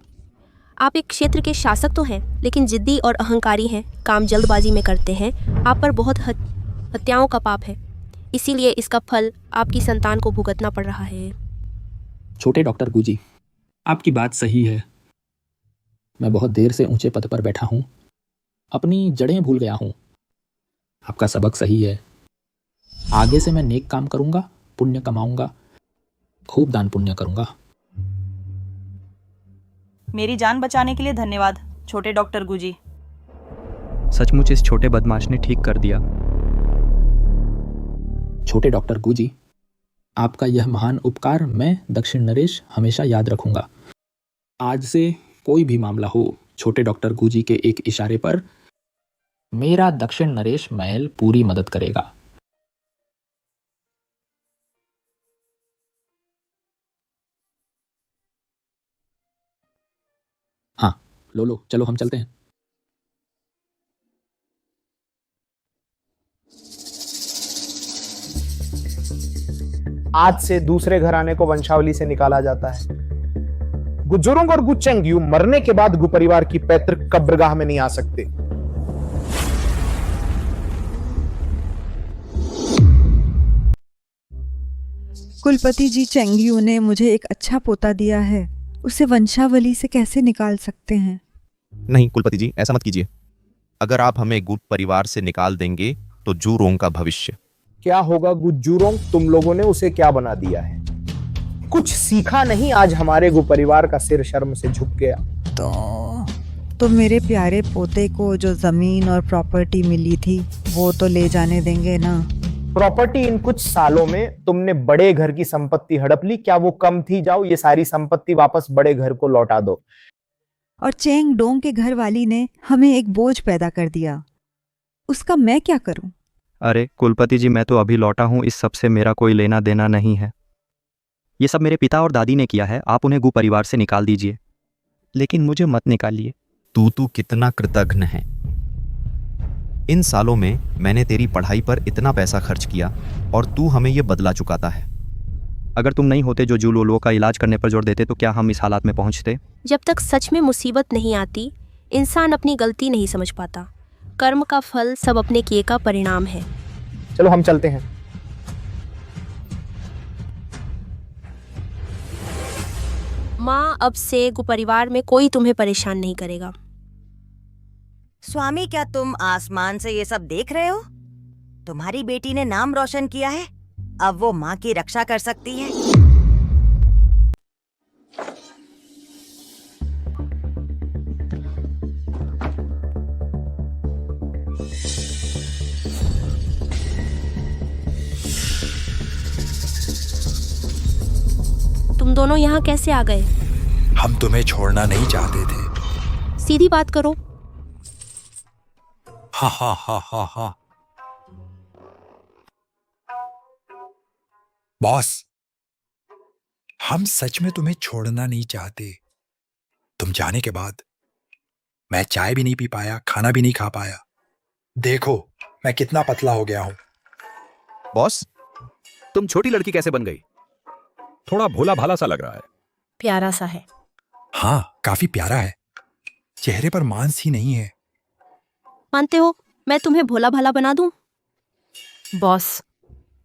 आप एक क्षेत्र के शासक तो हैं, लेकिन जिद्दी और अहंकारी हैं, काम जल्दबाजी में करते हैं। आप पर बहुत हत्याओं का पाप है, इसीलिए इसका फल आपकी संतान को भुगतना पड़ रहा है। छोटे डॉक्टर गुजी, आपकी बात सही है। मैं बहुत देर से ऊंचे पद पर बैठा हूँ, अपनी जड़ें भूल गया हूँ। आपका सबक सही है। आगे से मैं नेक काम करूँगा, पुण्य कमाऊँगा, खूब दान पुण्य करूँगा। मेरी जान बचाने के लिए धन्यवाद, छोटे डॉक्टर गुजी। सचमुच इस छोटे बदमाश ने ठीक कर दिया। छोटे डॉक्टर गुजी, आपका यह महान उपकार मैं दक्षिण नरेश हमेशा याद रखूंगा। आज से कोई भी मामला हो, छोटे डॉक्टर गुजी के एक इशारे पर मेरा दक्षिण नरेश महल पूरी मदद करेगा। हाँ, लो, चलो हम चलते हैं। आज से दूसरे घराने को वंशावली से निकाला जाता है। गुजुरोंग और गुचेंग्यू मरने के बाद गु परिवार की पैतृक कब्रगाह में नहीं आ सकते। कुलपति जी, चेंगियू ने मुझे एक अच्छा पोता दिया है, उसे वंशावली से कैसे निकाल सकते हैं? नहीं कुलपति जी, ऐसा मत कीजिए। अगर आप हमें गुट परिवार से निकाल देंगे तो जूरोंग का भविष्य क्या होगा गुजुरोंग? तुम लोगों ने उसे क्या बना दिया है? कुछ सीखा नहीं? आज हमारे गु परिवार का सिर शर्म से झुक गया। तो मेरे प्यारे पोते को जो जमीन और प्रॉपर्टी मिली थी वो तो ले जाने देंगे ना? प्रॉपर्टी इन कुछ सालों में तुमने बड़े घर की संपत्ति हड़प ली, क्या वो कम थी? जाओ ये सारी संपत्ति वापस बड़े घर को लौटा दो। और चेंग डोंग के घर वाली ने हमें एक बोझ पैदा कर दिया, उसका मैं क्या करूं? अरे कुलपति जी, मैं तो अभी लौटा हूँ, इस सब से मेरा कोई लेना देना नहीं है। ये सब मेरे पिता और दादी ने किया है, आप उन्हें गु परिवार से निकाल दीजिए, लेकिन मुझे मत निकालिए। तू कितना कृतज्ञ है। इन सालों में मैंने तेरी पढ़ाई पर इतना पैसा खर्च किया और तू हमें ये बदला चुकाता है। अगर तुम नहीं होते जो जूलोलो का इलाज करने पर जोर देते तो क्या हम इस हालात में पहुंचते? जब तक सच में मुसीबत नहीं आती, इंसान अपनी गलती नहीं समझ पाता। कर्म का फल सब अपने किए का परिणाम है। चलो हम चलते हैं। माँ, अब से परिवार में कोई तुम्हें परेशान नहीं करेगा। स्वामी, क्या तुम आसमान से ये सब देख रहे हो? तुम्हारी बेटी ने नाम रोशन किया है, अब वो माँ की रक्षा कर सकती है। तुम दोनों यहाँ कैसे आ गए? हम तुम्हें छोड़ना नहीं चाहते थे। सीधी बात करो। हा हा हा हा हा। बॉस, हम सच में तुम्हें छोड़ना नहीं चाहते। तुम जाने के बाद मैं चाय भी नहीं पी पाया, खाना भी नहीं खा पाया। देखो मैं कितना पतला हो गया हूं। बॉस, तुम छोटी लड़की कैसे बन गई? थोड़ा भोला भाला सा लग रहा है। प्यारा सा है। हाँ, काफी प्यारा है। चेहरे पर मांस ही नहीं है। मानते हो मैं तुम्हें भोला भाला बना दूं? बॉस,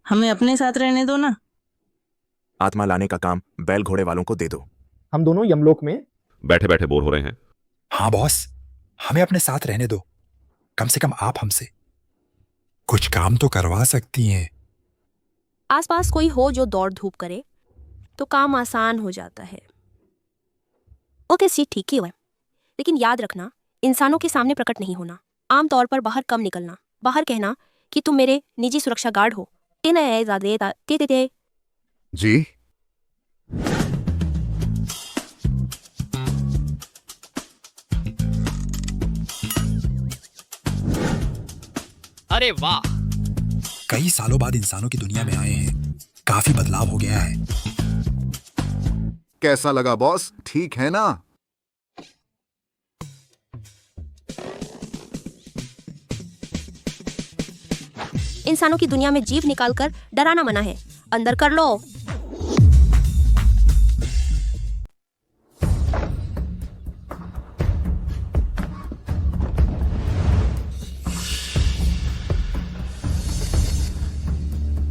हमें अपने साथ रहने दो ना। आत्मा लाने का काम बैल घोड़े वालों को दे दो। हम दोनों यमलोक में बैठे बैठे बोर हो रहे हैं। हाँ बॉस, हमें अपने साथ रहने दो। कम से कम आप हमसे कुछ काम तो करवा सकती हैं। आसपास कोई हो जो दौड़ धूप करे तो काम आसान हो जाता है। ओके सी, ठीक ही हुआ, लेकिन याद रखना, इंसानों के सामने प्रकट नहीं होना। आमतौर पर बाहर कम निकलना। बाहर कहना कि तुम मेरे निजी सुरक्षा गार्ड हो। जी, अरे वाह, कई सालों बाद इंसानों की दुनिया में आए हैं। काफी बदलाव हो गया है। कैसा लगा बॉस? ठीक है ना? इंसानों की दुनिया में जीव निकालकर डराना मना है। अंदर कर लो।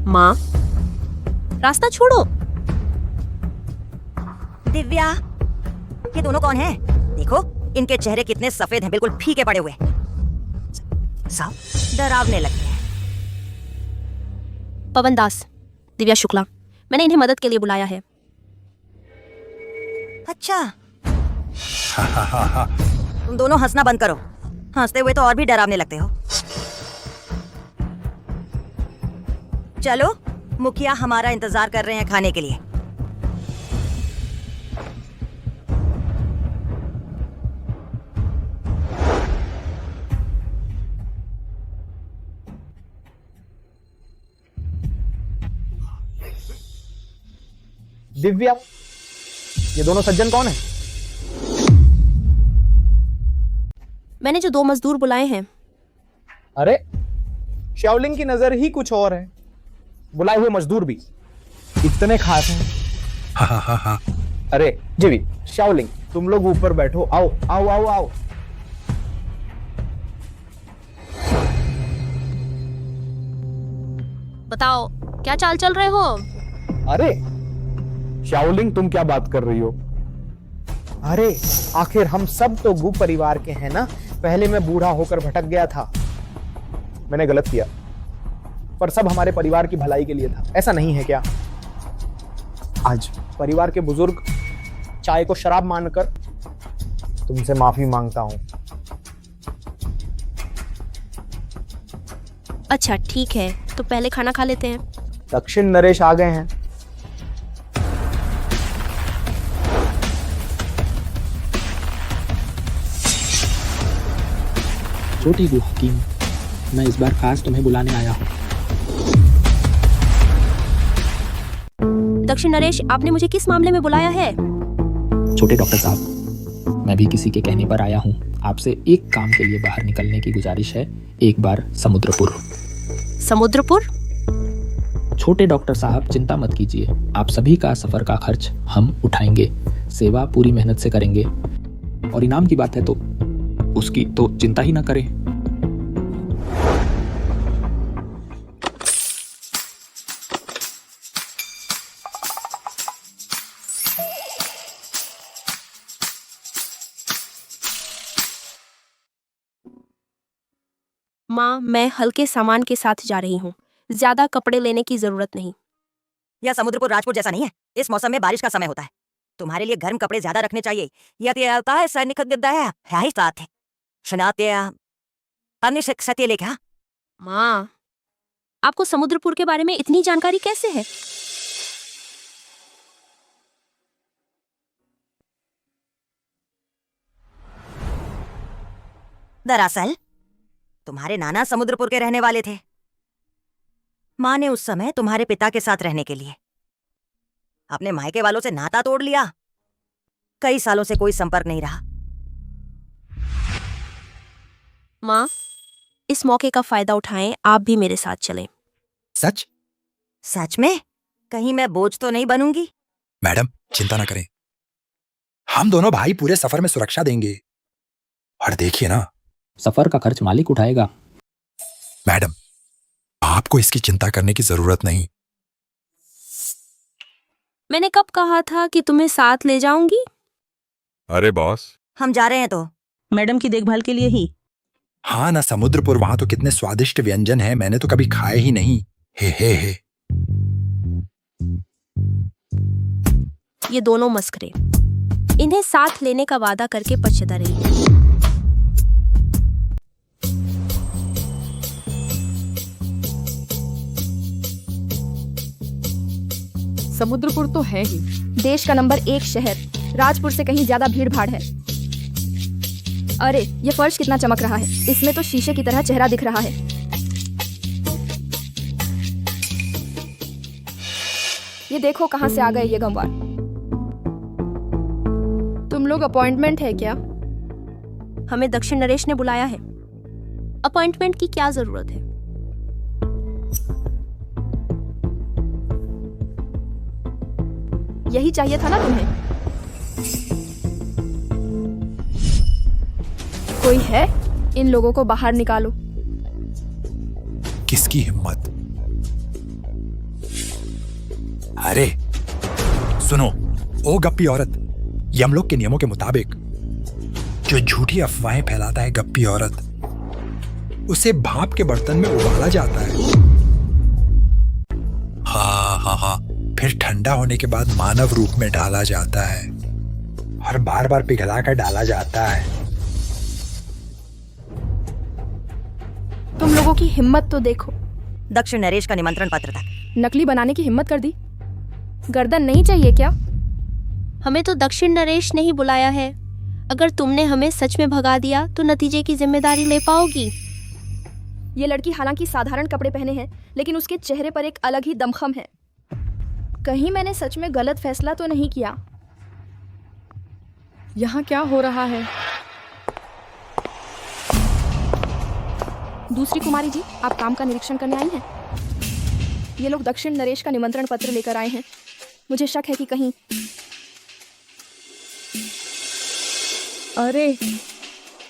माँ, रास्ता छोड़ो। दिव्या, ये दोनों कौन हैं? देखो इनके चेहरे कितने सफेद हैं, बिल्कुल फीके पड़े हुए। सब डरावने लगते हैं। पवन दास, दिव्या शुक्ला, मैंने इन्हें मदद के लिए बुलाया है। अच्छा, तुम दोनों हंसना बंद करो। हंसते हुए तो और भी डरावने लगते हो। चलो, मुखिया हमारा इंतजार कर रहे हैं खाने के लिए। दिव्या, ये दोनों सज्जन कौन है? मैंने जो 2 मजदूर बुलाए हैं। अरे, शाओलिंग की नजर ही कुछ और है। बुलाए हुए मजदूर भी इतने खास हैं। हा हा हा हा। अरे जीवी, शाओलिंग, तुम लोग ऊपर बैठो। आओ आओ आओ आओ। बताओ, क्या चाल चल रहे हो? अरे शाओलिंग, तुम क्या बात कर रही हो? अरे आखिर हम सब तो गु परिवार के हैं ना। पहले मैं बूढ़ा होकर भटक गया था, मैंने गलत किया, पर सब हमारे परिवार की भलाई के लिए था। ऐसा नहीं है क्या? आज परिवार के बुजुर्ग चाय को शराब मानकर तुमसे माफी मांगता हूं। अच्छा ठीक है, तो पहले खाना खा लेते हैं। दक्षिण नरेश आ गए हैं। छोटी गु हकीम, मैं इस बार खास तुम्हें बुलाने आया हूँ। दक्षिण नरेश, आपने मुझे किस मामले में बुलाया है? छोटे डॉक्टर साहब, मैं भी किसी के कहने पर आया हूँ। आपसे एक काम के लिए बाहर निकलने की गुजारिश है। एक बार समुद्रपुर। समुद्रपुर? छोटे डॉक्टर साहब, चिंता मत कीजिए, आप सभी का सफर का खर्च हम उठाएंगे। सेवा पूरी मेहनत से करेंगे और इनाम की बात है तो उसकी तो चिंता ही ना करें। माँ, मैं हल्के सामान के साथ जा रही हूँ, ज्यादा कपड़े लेने की जरूरत नहीं। यह समुद्रपुर राजपुर जैसा नहीं है। इस मौसम में बारिश का समय होता है। तुम्हारे लिए गर्म कपड़े ज्यादा रखने चाहिए। माँ, आपको समुद्रपुर के बारे में इतनी जानकारी कैसे है? दरअसल तुम्हारे नाना समुद्रपुर के रहने वाले थे। माँ ने उस समय तुम्हारे पिता के साथ रहने के लिए अपने मायके वालों से नाता तोड़ लिया। कई सालों से कोई संपर्क नहीं रहा। माँ, इस मौके का फायदा उठाएं, आप भी मेरे साथ चलें। सच? सच में? कहीं मैं बोझ तो नहीं बनूंगी? मैडम चिंता ना करें, हम दोनों भाई पूरे सफर में सुरक्षा देंगे। और देखिए ना, सफर का खर्च मालिक उठाएगा। मैडम, आपको इसकी चिंता करने की जरूरत नहीं। मैंने कब कहा था कि तुम्हें साथ ले जाऊंगी? अरे बॉस, हम जा रहे हैं तो मैडम की देखभाल के लिए ही। हाँ ना, समुद्रपुर वहां तो कितने स्वादिष्ट व्यंजन हैं, मैंने तो कभी खाए ही नहीं। हे। ये दोनों मस्करे, इन्हें साथ लेने का वादा करके पछता रही। समुद्रपुर तो है ही देश का नंबर 1 शहर। राजपुर से कहीं ज्यादा भीड़ भाड़ है। अरे ये फर्श कितना चमक रहा है, इसमें तो शीशे की तरह चेहरा दिख रहा है। ये देखो कहां से आ गए ये गंवार। तुम लोग अपॉइंटमेंट है क्या? हमें दक्षिण नरेश ने बुलाया है। अपॉइंटमेंट की क्या जरूरत है? यही चाहिए था ना तुम्हें? कोई है? इन लोगों को बाहर निकालो। किसकी हिम्मत? अरे सुनो, ओ गप्पी औरत, यमलोक के नियमों के मुताबिक जो झूठी अफवाहें फैलाता है गप्पी औरत, उसे भाप के बर्तन में उबाला जाता है। हाँ, फिर ठंडा होने के बाद मानव रूप में डाला जाता है और बार बार पिघला कर डाला जाता है। तुम लोगों की हिम्मत तो देखो। दक्षिण नरेश का निमंत्रण पत्र था। नकली बनाने की हिम्मत कर दी। गर्दन नहीं चाहिए क्या? हमें तो दक्षिण नरेश ने ही बुलाया है। अगर तुमने हमें सच में भगा दिया तो नतीजे की जिम्मेदारी ले पाओगी? ये लड़की हालांकि साधारण कपड़े पहने हैं, लेकिन उसके चेहरे पर एक अलग ही दमखम है। कहीं मैंने सच में गलत फैसला तो नहीं किया? यहाँ क्या हो रहा है? दूसरी कुमारी जी, आप काम का निरीक्षण करने आई हैं? ये लोग दक्षिण नरेश का निमंत्रण पत्र लेकर आए हैं। मुझे शक है कि कहीं।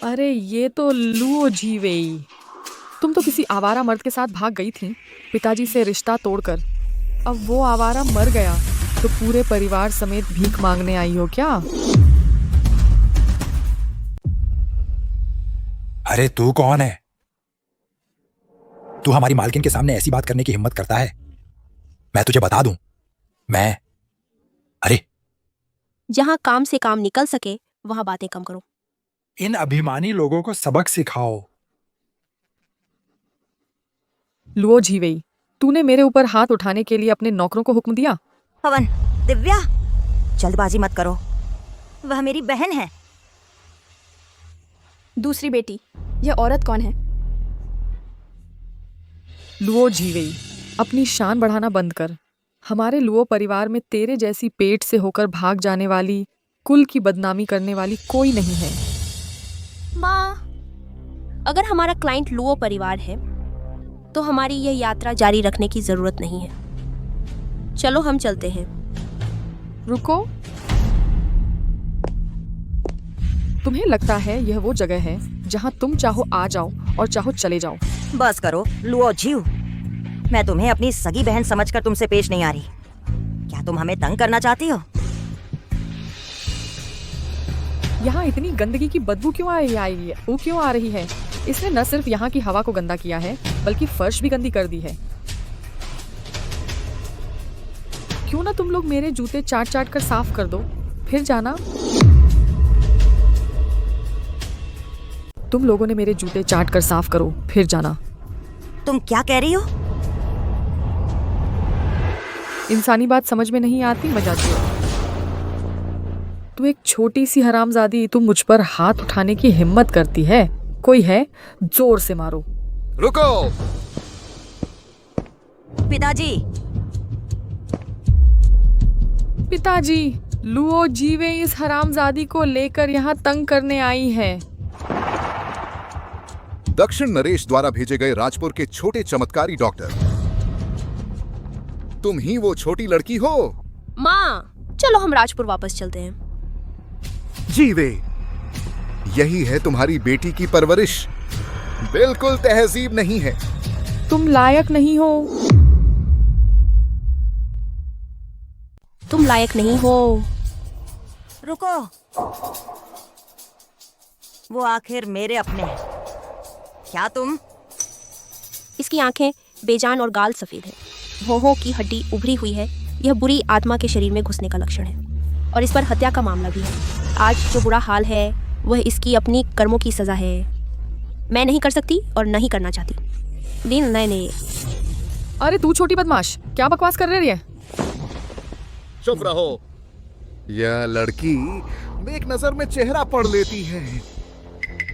अरे ये तो लुओ जीवेई। तुम तो किसी आवारा मर्द के साथ भाग गई थी, पिताजी से रिश्ता तोड़कर। अब वो आवारा मर गया तो पूरे परिवार समेत भीख मांगने आई हो क्या? अरे तू कौन है? तू हमारी मालकिन के सामने ऐसी बात करने की हिम्मत करता है? मैं तुझे बता दूं, अरे जहाँ काम से काम निकल सके वहाँ बातें कम करो। इन अभिमानी लोगों को सबक सिखाओ। लुओ झीवेई, तूने मेरे ऊपर हाथ उठाने के लिए अपने नौकरों को हुक्म दिया? पवन, दिव्या, जल्दबाजी मत करो, वह मेरी बहन है। दूसरी बेटी, यह औरत कौन है? लुओ झीवेई, अपनी शान बढ़ाना बंद कर। हमारे लुओ परिवार में तेरे जैसी पेट से होकर भाग जाने वाली कुल की बदनामी करने वाली कोई नहीं है। माँ, अगर हमारा क्लाइंट लुओ परिवार है तो हमारी यह यात्रा जारी रखने की जरूरत नहीं है। चलो हम चलते हैं। रुको, तुम्हें लगता है यह वो जगह है जहां तुम चाहो आ जाओ और चाहो चले जाओ? बस करो लुओ झीव, मैं तुम्हें अपनी सगी बहन समझकर तुमसे पेश नहीं आ रही। क्या तुम हमें तंग करना चाहती हो? यहाँ इतनी गंदगी की बदबू क्यों आ रही है? इसने न सिर्फ यहाँ की हवा को गंदा किया है बल्कि फर्श भी गंदी कर दी है। क्यों ना तुम लोग मेरे जूते चाट चाट कर साफ कर दो, फिर जाना। तुम लोगों ने मेरे जूते चाट कर साफ करो, फिर जाना। तुम क्या कह रही हो? इंसानी बात समझ में नहीं आती, मजाती हो। तू एक छोटी सी हरामजादी, तू मुझ पर हाथ उठाने की हिम्मत करती है? कोई है? जोर से मारो। रुको! पिताजी! पिताजी, लुओ जीवे इस हरामजादी को लेकर यहाँ तंग करने आई है। दक्षिण नरेश द्वारा भेजे गए राजपुर के छोटे चमत्कारी डॉक्टर, तुम ही वो छोटी लड़की हो? माँ, चलो हम राजपुर वापस चलते हैं। जीवे, यही है तुम्हारी बेटी की परवरिश। बिल्कुल तहजीब नहीं है। तुम लायक नहीं हो। तुम लायक नहीं हो। रुको, वो आखिर मेरे अपने हैं। क्या तुम? इसकी आंखें बेजान और गाल सफेद है। भौहों की हड्डी उभरी हुई है। यह बुरी आत्मा के शरीर में घुसने का लक्षण है और इस पर हत्या का मामला भी है। आज जो बुरा हाल है वह इसकी अपनी कर्मों की सजा है। मैं नहीं कर सकती और नहीं करना चाहती। दिन नहीं। अरे तू छोटी बदमाश, क्या बकवास कर रही है? चुप रहो। यह लड़की एक नजर में चेहरा पढ़ लेती है।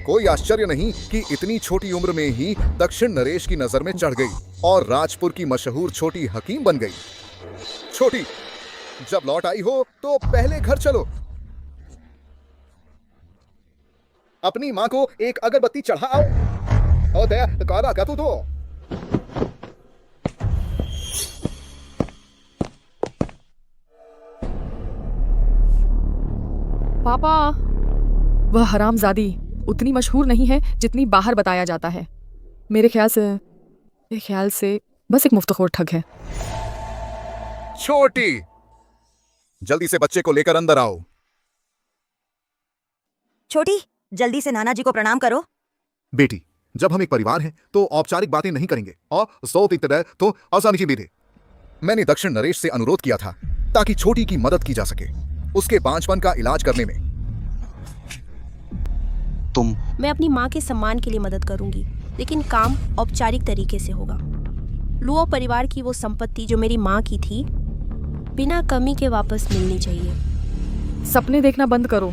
कोई आश्चर्य नहीं कि इतनी छोटी उम्र में ही दक्षिण नरेश की नजर में चढ़ गई और राजपुर की मशहूर छोटी हकीम बन गई। छोटी, जब लौट आई हो तो पहले घर चलो। अपनी माँ को एक अगरबत्ती चढ़ाओ। ओ दया, काला का तू तो। पापा, वह हरामजादी उतनी मशहूर नहीं है जितनी बाहर बताया जाता है। मेरे ख्याल से बस एक मुफ्तखोर ठग है। छोटी, जल्दी से बच्चे को लेकर अंदर आओ। छोटी, जल्दी से नाना जी को प्रणाम करो। बेटी, जब हम एक परिवार हैं तो औपचारिक बातें नहीं करेंगे और सौत इत्तदा तो आसानी से बीते। मैंने दक्षिण नरेश से अनुरोध किया था ताकि छोटी की मदद की जा सके उसके बांझपन का इलाज करने में। मैं अपनी माँ के सम्मान के लिए मदद करूंगी, लेकिन काम औपचारिक तरीके से होगा। लुओ परिवार की वो संपत्ति जो मेरी माँ की थी, बिना कमी के वापस मिलनी चाहिए। सपने देखना बंद करो।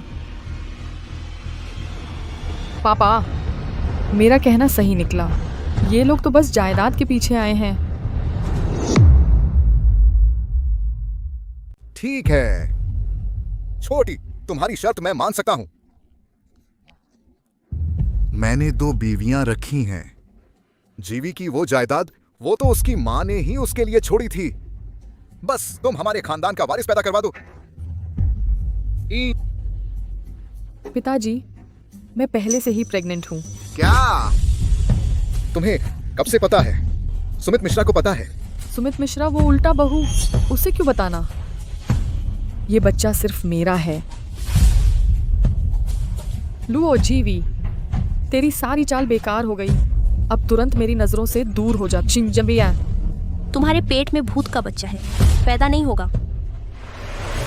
पापा, मेरा कहना सही निकला। ये लोग तो बस जायदाद के पीछे आए हैं। ठीक है छोटी, तुम्हारी शर्त मैं मान सकता हूं। मैंने 2 बीवियां रखी हैं। जीवी की वो जायदाद, वो तो उसकी मां ने ही उसके लिए छोड़ी थी। बस तुम हमारे खानदान का वारिस पैदा करवा दो। पिताजी, मैं पहले से ही प्रेग्नेंट हूँ। क्या? तुम्हें कब से पता है? सुमित मिश्रा को पता है? सुमित मिश्रा वो उल्टा बहू, उसे क्यों बताना? ये बच्चा सिर्फ मेरा है। लुओ जीवी, तेरी सारी चाल बेकार हो गई। अब तुरंत मेरी नजरों से दूर हो जा। चिंजबिया, तुम्हारे पेट में भूत का बच्चा है, पैदा नहीं होगा।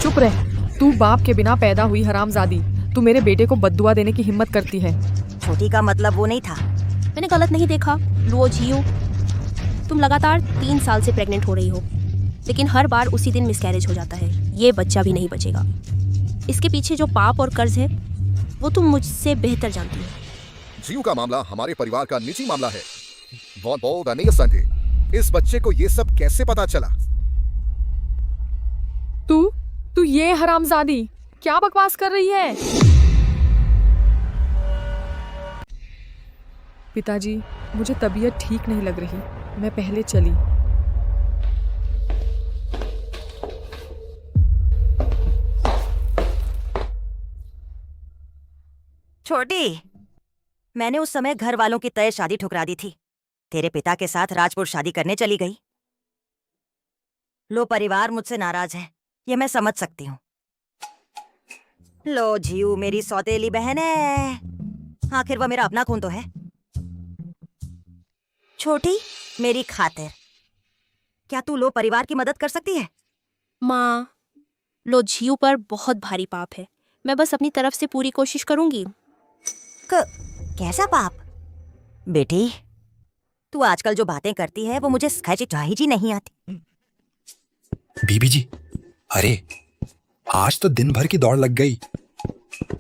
चुप रह। तू बाप के बिना पैदा हुई हरामजादी। तू मेरे बेटे को बद्दुआ देने की हिम्मत करती है। छोटी का मतलब वो नहीं था। मैंने गलत नहीं देखा। लुओ झियो, तुम लगातार 3 साल से प्रेग्नेंट हो रही हो, लेकिन हर बार उसी दिन मिसकैरेज हो जाता है। ये बच्चा भी नहीं बचेगा। इसके पीछे जो पाप और कर्ज है वो तुम मुझसे बेहतर जानती हो। जीव का मामला हमारे परिवार का निजी मामला है। इस बच्चे को ये सब कैसे पता चला? तू ये हरामजादी, क्या बकवास कर रही है? पिताजी, मुझे तबीयत ठीक नहीं लग रही, मैं पहले चली। छोटी, मैंने उस समय घर वालों की तय शादी ठुकरा दी थी। तेरे पिता के साथ राजपुर शादी करने चली गई। लो परिवार मुझसे नाराज है, ये मैं समझ सकती हूँ। लो जीव मेरी सौतेली बहन है, आखिर वह मेरा अपना खून तो है। छोटी, मेरी खातिर क्या तू लो परिवार की मदद कर सकती है? माँ, लो झीव पर बहुत भारी पाप है। मैं बस अपनी तरफ से पूरी कोशिश करूंगी। कैसा पाप? बेटी, तू आजकल जो बातें करती है वो मुझे सहज ही नहीं आती। बीबी जी, अरे आज तो दिन भर की दौड़ लग गई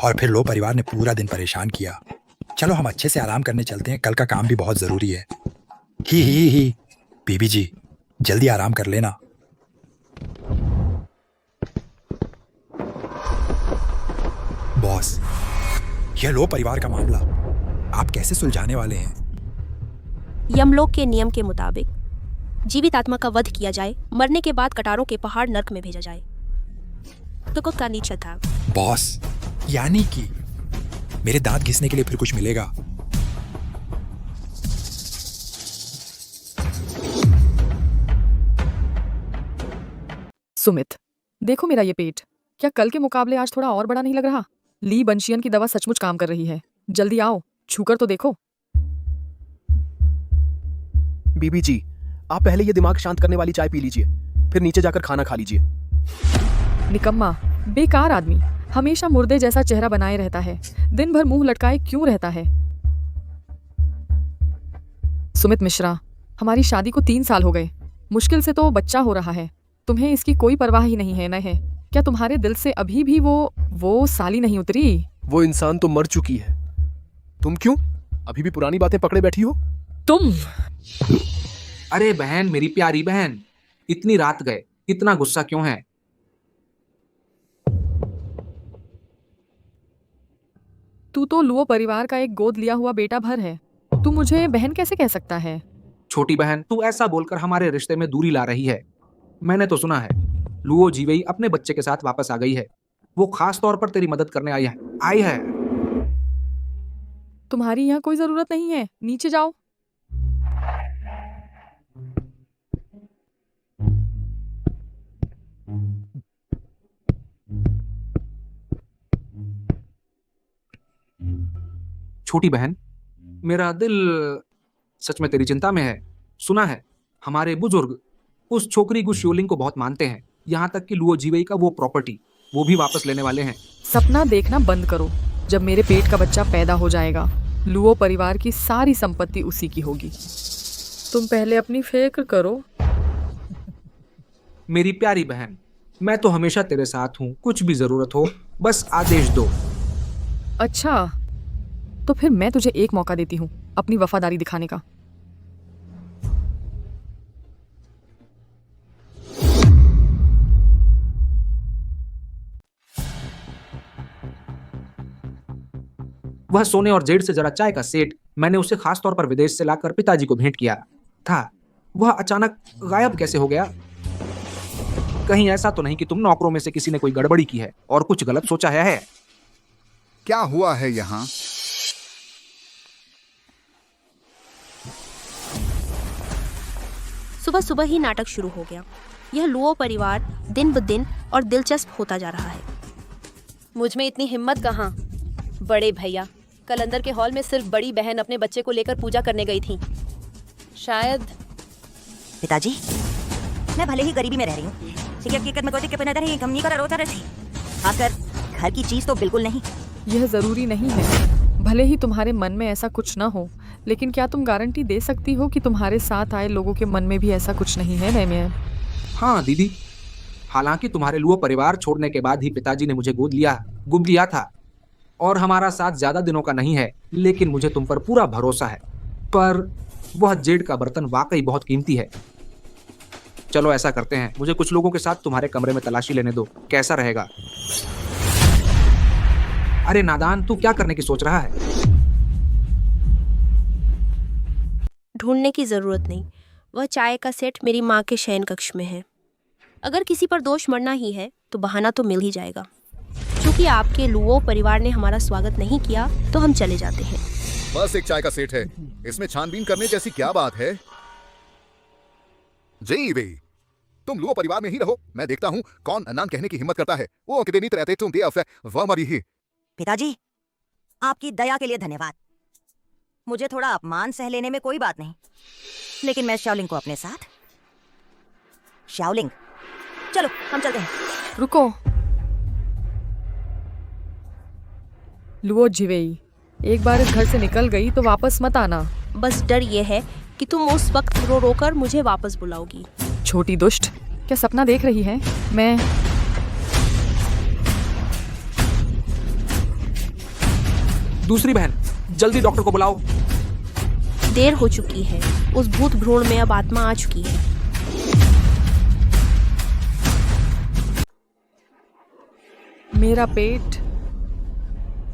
और फिर लो परिवार ने पूरा दिन परेशान किया। चलो हम अच्छे से आराम करने चलते हैं, कल का काम भी बहुत जरूरी है। ही बीबी जी, जल्दी आराम कर लेना। बॉस, यह लो परिवार का मामला आप कैसे सुलझाने वाले हैं? यमलोक के नियम के मुताबिक जीवित आत्मा का वध किया जाए, मरने के बाद कटारों के पहाड़ नर्क में भेजा जाए। तो कुछ का नीचा था। बॉस, यानी कि मेरे दांत घिसने के लिए फिर कुछ मिलेगा? सुमित, देखो मेरा ये पेट, क्या कल के मुकाबले आज थोड़ा और बड़ा नहीं लग रहा? ली बंशियन की दवा सचमुच काम कर रही है। जल्दी आओ, छूकर तो देखो। बीबी जी, आप पहले ये दिमाग शांत करने वाली चाय पी लीजिए, फिर नीचे जाकर खाना खा लीजिए। निकम्मा, बेकार आदमी, हमेशा मुर्दे जैसा चेहरा बनाए रहता है। दिन भर मुंह लटकाए क्यों रहता है? सुमित मिश्रा, हमारी शादी को 3 साल हो गए, मुश्किल से तो बच्चा हो रहा है। तुम्हें इसकी कोई परवाह ही नहीं है, न है? क्या तुम्हारे दिल से अभी भी वो साली नहीं उतरी? वो इंसान तो मर चुकी है, तुम क्यों अभी भी पुरानी बातें पकड़े बैठी हो? तुम अरे बहन, मेरी प्यारी बहन, इतनी रात गए, इतना गुस्सा क्यों है? तू तो लुओ परिवार का एक गोद लिया हुआ बेटा भर है, तू मुझे बहन कैसे कह सकता है? छोटी बहन, तू ऐसा बोलकर हमारे रिश्ते में दूरी ला रही है। मैंने तो सुना है लुओ जीवेई अपने बच्चे के साथ वापस आ गई है। वो खास तौर पर तेरी मदद करने आई है। तुम्हारी यहाँ कोई जरूरत नहीं है, नीचे जाओ। छोटी बहन, मेरा दिल सच में तेरी चिंता में है। सुना है हमारे बुजुर्ग उस छोकरी गु शिवलिंग को बहुत मानते हैं, यहाँ तक कि लुओ जीवेई का वो प्रॉपर्टी वो भी वापस लेने वाले हैं। सपना देखना बंद करो। जब मेरे पेट का बच्चा पैदा हो जाएगा, लुओ परिवार की सारी संपत्ति उसी की होगी। तुम पहले अपनी फिक्र करो। मेरी प्यारी बहन, मैं तो हमेशा तेरे साथ हूँ, कुछ भी जरूरत हो बस आदेश दो। अच्छा, तो फिर मैं तुझे एक मौका देती हूँ अपनी वफादारी दिखाने का। वह सोने और जेड से जरा चाय का सेट मैंने उसे खास तौर पर विदेश से लाकर पिताजी को भेंट किया था। वह अचानक गायब कैसे हो गया? कहीं ऐसा तो नहीं कि तुम नौकरों में से किसी ने कोई गड़बड़ी की है और कुछ गलत सोचा है? क्या हुआ है यहाँ? सुबह सुबह ही नाटक शुरू हो गया। यह लुओ परिवार दिन ब दिन और दिलचस्प होता जा रहा है। मुझ में इतनी हिम्मत कहाँ? बड़े भैया, कल अंदर के हॉल में सिर्फ बड़ी बहन अपने बच्चे को लेकर पूजा करने गई थी। शायद पिताजी, मैं भले ही गरीबी में रह रही हूँ, लेकिन हकीकत में कोई दिक्कत नजर नहीं, कमी कर रोता रहती। खासकर घर की चीज तो बिल्कुल नहीं। यह जरूरी नहीं है, भले ही तुम्हारे मन में ऐसा कुछ ना हो, लेकिन क्या तुम गारंटी दे सकती हो कि तुम्हारे साथ आए लोगों के मन में भी ऐसा कुछ नहीं है? मैम, हाँ दीदी, हालांकि तुम्हारे लुओ परिवार छोड़ने के बाद ही पिताजी ने मुझे गोद लिया था और हमारा साथ ज्यादा दिनों का नहीं है, लेकिन मुझे तुम पर पूरा भरोसा है। पर वह जेड का बर्तन वाकई बहुत कीमती है। चलो ऐसा करते हैं, मुझे कुछ लोगों के साथ तुम्हारे कमरे में तलाशी लेने दो, कैसा रहेगा? अरे नादान, तू क्या करने की सोच रहा है? ढूंढने की जरूरत नहीं, वह चाय का सेट मेरी माँ के शयन कक्ष में है। अगर किसी पर दोष मरना ही है तो बहाना तो मिल ही जाएगा। क्योंकि आपके लुओ परिवार ने हमारा स्वागत नहीं किया तो हम चले जाते हैं। बस एक चाय का सेट है, इसमें छानबीन करने जैसी क्या बात है? जी वे, तुम लुओ परिवार में ही रहो, मैं देखता हूँ कौन अनान कहने की हिम्मत करता है। वो कितनी रहते तुम दे अफे वह मरी ही। पिताजी, आपकी दया के लिए धन्यवाद। मुझे थोड़ा अपमान सह लेने में कोई बात नहीं, लेकिन मैं शाओलिंग को अपने साथ। शाओलिंग, चलो हम चलते हैं। रुको लुओ जिवेई, एक बार इस घर से निकल गई तो वापस मत आना। बस डर ये है कि तुम उस वक्त रो रो कर मुझे वापस बुलाओगी। छोटी दुष्ट, क्या सपना देख रही है? मैं दूसरी बहन, जल्दी डॉक्टर को बुलाओ। देर हो चुकी है, उस भूत भ्रूण में अब आत्मा आ चुकी है। मेरा पेट।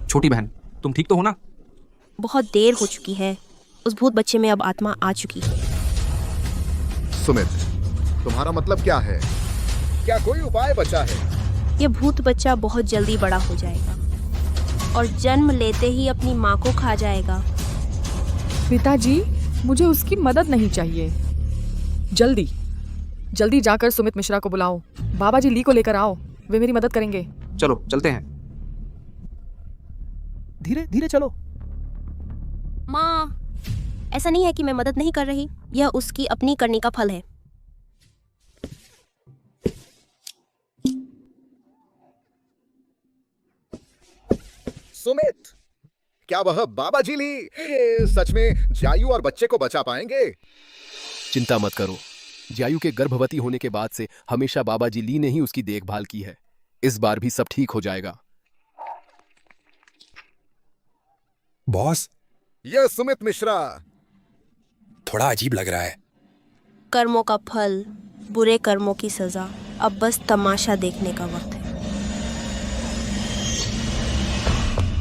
छोटी बहन, तुम ठीक तो हो ना? बहुत देर हो चुकी है, उस भूत बच्चे में अब आत्मा आ चुकी है। सुमित, तुम्हारा मतलब क्या है? क्या कोई उपाय बचा है? यह भूत बच्चा बहुत जल्दी बड़ा हो जाएगा और जन्म लेते ही अपनी माँ को खा जाएगा। पिताजी, मुझे उसकी मदद नहीं चाहिए। जल्दी जल्दी जाकर सुमित मिश्रा को बुलाओ। बाबा जी ली को लेकर आओ, वे मेरी मदद करेंगे। चलो चलते हैं। धीरे धीरे चलो। माँ, ऐसा नहीं है कि मैं मदद नहीं कर रही, यह उसकी अपनी करनी का फल है। सुमित, क्या वह बाबा जी ली सच में जायू और बच्चे को बचा पाएंगे? चिंता मत करो, जायू के गर्भवती होने के बाद से हमेशा बाबा जी ली ने ही उसकी देखभाल की है। इस बार भी सब ठीक हो जाएगा। बॉस, यह सुमित मिश्रा थोड़ा अजीब लग रहा है। कर्मों का फल, बुरे कर्मों की सजा, अब बस तमाशा देखने का वक्त है।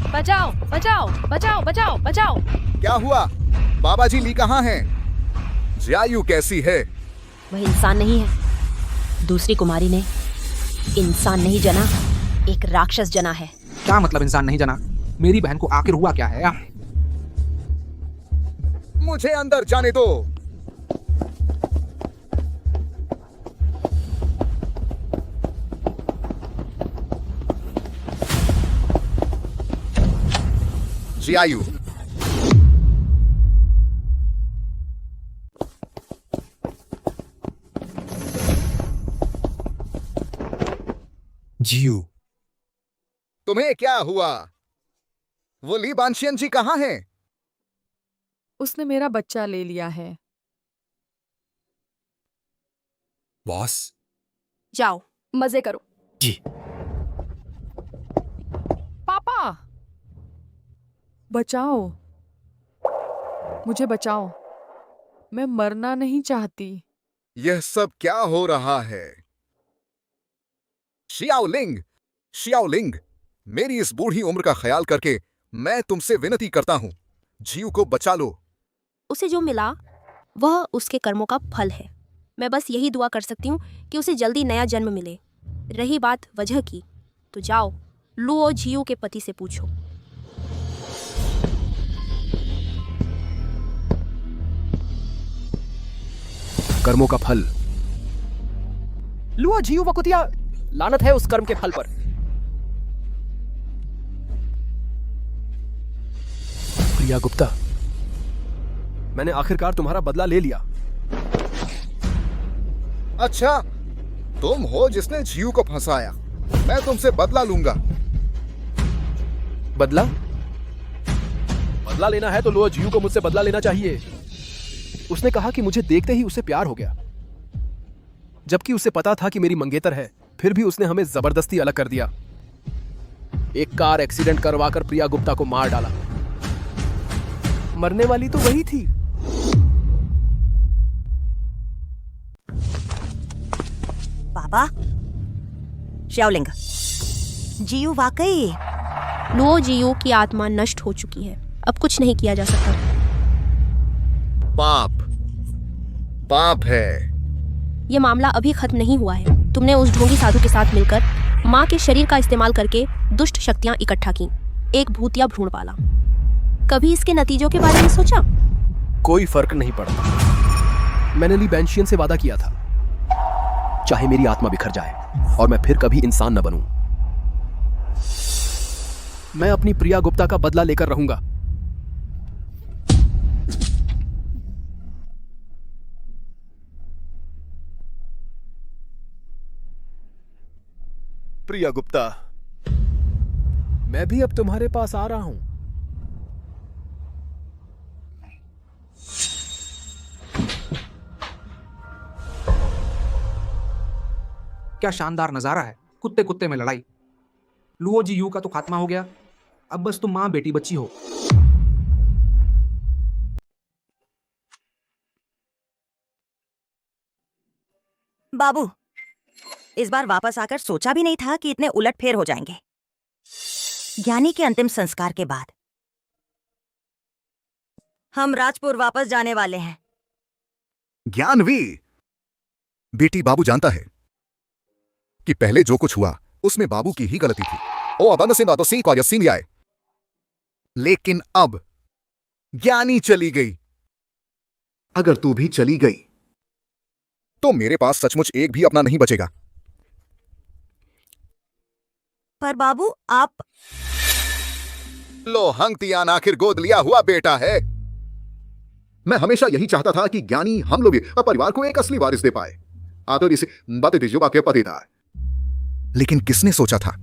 बचाओ बचाओ बचाओ बचाओ बचाओ। क्या हुआ? बाबा जी ली कहाँ हैं? जायू कैसी है? वह इंसान नहीं है। दूसरी कुमारी ने इंसान नहीं जना, एक राक्षस जना है। क्या मतलब इंसान नहीं जना? मेरी बहन को आखिर हुआ क्या है? मुझे अंदर जाने दो। जियायू, जियू, तुम्हें क्या हुआ? वो ली बानशियन जी कहाँ हैं? उसने मेरा बच्चा ले लिया है। बॉस, जाओ मजे करो। जी। पापा, बचाओ, मुझे बचाओ, मैं मरना नहीं चाहती। यह सब क्या हो रहा है? शियाओलिंग, शियाओलिंग, मेरी इस बूढ़ी उम्र का ख्याल करके मैं तुमसे विनती करता हूं, जीव को बचा लो। उसे जो मिला वह उसके कर्मों का फल है। मैं बस यही दुआ कर सकती हूँ कि उसे जल्दी नया जन्म मिले। रही बात वजह की, तो जाओ लुओ झियू के पति से पूछो। कर्मों का फल। लुओ झियू वकुतिया, लानत है उस कर्म के फल पर। प्रिया गुप्ता, मैंने आखिरकार तुम्हारा बदला ले लिया। अच्छा, तुम हो जिसने जीव को फंसाया। मैं तुमसे बदला लूंगा। बदला? बदला लेना है तो लुओ झियू को मुझसे बदला लेना चाहिए। उसने कहा कि मुझे देखते ही उसे प्यार हो गया, जबकि उसे पता था कि मेरी मंगेतर है। फिर भी उसने हमें जबरदस्ती अलग कर दिया। एक कार एक्सीडेंट करवाकर प्रिया गुप्ता को मार डाला। मरने वाली तो वही थी। पापा, शाओलिंग, जीयू वाकई लुओ जियू की आत्मा नष्ट हो चुकी है, अब कुछ नहीं किया जा सकता। पाप पाप है। ये मामला अभी खत्म नहीं हुआ है। तुमने उस ढोंगी साधु के साथ मिलकर माँ के शरीर का इस्तेमाल करके दुष्ट शक्तियां इकट्ठा की, एक भूतिया भ्रूण पाला। कभी इसके नतीजों के बारे में सोचा? कोई फर्क नहीं पड़ता। मैंने ली बेंशियन से वादा किया था, चाहे मेरी आत्मा बिखर जाए और मैं फिर कभी इंसान न बनूं, मैं अपनी प्रिया गुप्ता का बदला लेकर रहूंगा। प्रिया गुप्ता, मैं भी अब तुम्हारे पास आ रहा हूं। क्या शानदार नजारा है, कुत्ते कुत्ते में लड़ाई। लुओ जी यू का तो खात्मा हो गया, अब बस तुम मां बेटी बच्ची हो। बाबू, इस बार वापस आकर सोचा भी नहीं था कि इतने उलटफेर हो जाएंगे। ज्ञानी के अंतिम संस्कार के बाद हम राजपुर वापस जाने वाले हैं। ज्ञानवी, बेटी, बाबू जानता है कि पहले जो कुछ हुआ उसमें बाबू की ही गलती थी। ओ अब से तो सी को सीन आए, लेकिन अब ज्ञानी चली गई। अगर तू भी चली गई तो मेरे पास सचमुच एक भी अपना नहीं बचेगा। पर बाबू, आप लो हंगतियान आखिर गोद लिया हुआ बेटा है। मैं हमेशा यही चाहता था कि ज्ञानी हम लोग परिवार को एक असली वारिस दे पाए। आदर इसे बातें दिजुबा के पति था, लेकिन किसने सोचा था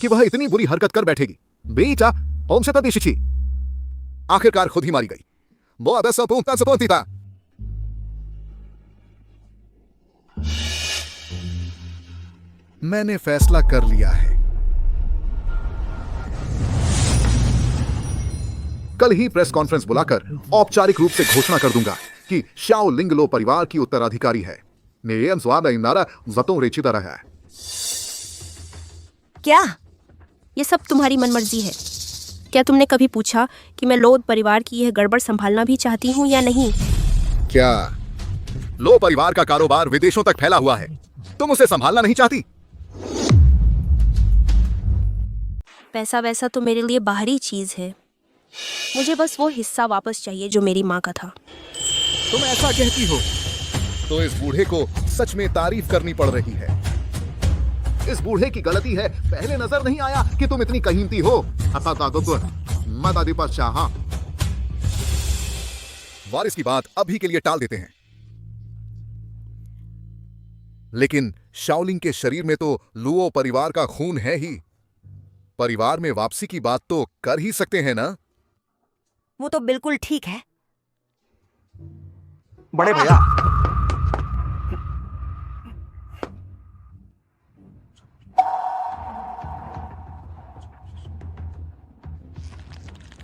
कि वह इतनी बुरी हरकत कर बैठेगी। बेटा ओम से तदिशी आखिरकार खुद ही मारी गई। वो अब सपोती था। मैंने फैसला कर लिया है, कल ही प्रेस कॉन्फ्रेंस बुलाकर औपचारिक रूप से घोषणा कर दूंगा कि शाओ लिंगलो परिवार की उत्तराधिकारी है। नेयन स्वाद नारा जतों रेचिता रहा है। क्या ये सब तुम्हारी मनमर्जी है? क्या तुमने कभी पूछा कि मैं लोध परिवार की यह गड़बड़ संभालना भी चाहती हूँ या नहीं? क्या लो परिवार का कारोबार विदेशों तक फैला हुआ है, तुम उसे संभालना नहीं चाहती? पैसा वैसा तो मेरे लिए बाहरी चीज है, मुझे बस वो हिस्सा वापस चाहिए जो मेरी माँ का था। तुम ऐसा कहती हो तो इस बूढ़े को सच में तारीफ करनी पड़ रही है। इस बूढ़े की गलती है, पहले नजर नहीं आया कि तुम इतनी कीमती हो। वारिस की बात अभी के लिए टाल देते हैं, लेकिन शाओलिंग के शरीर में तो लुओ परिवार का खून है ही। परिवार में वापसी की बात तो कर ही सकते हैं ना? वो तो बिल्कुल ठीक है। बड़े भैया,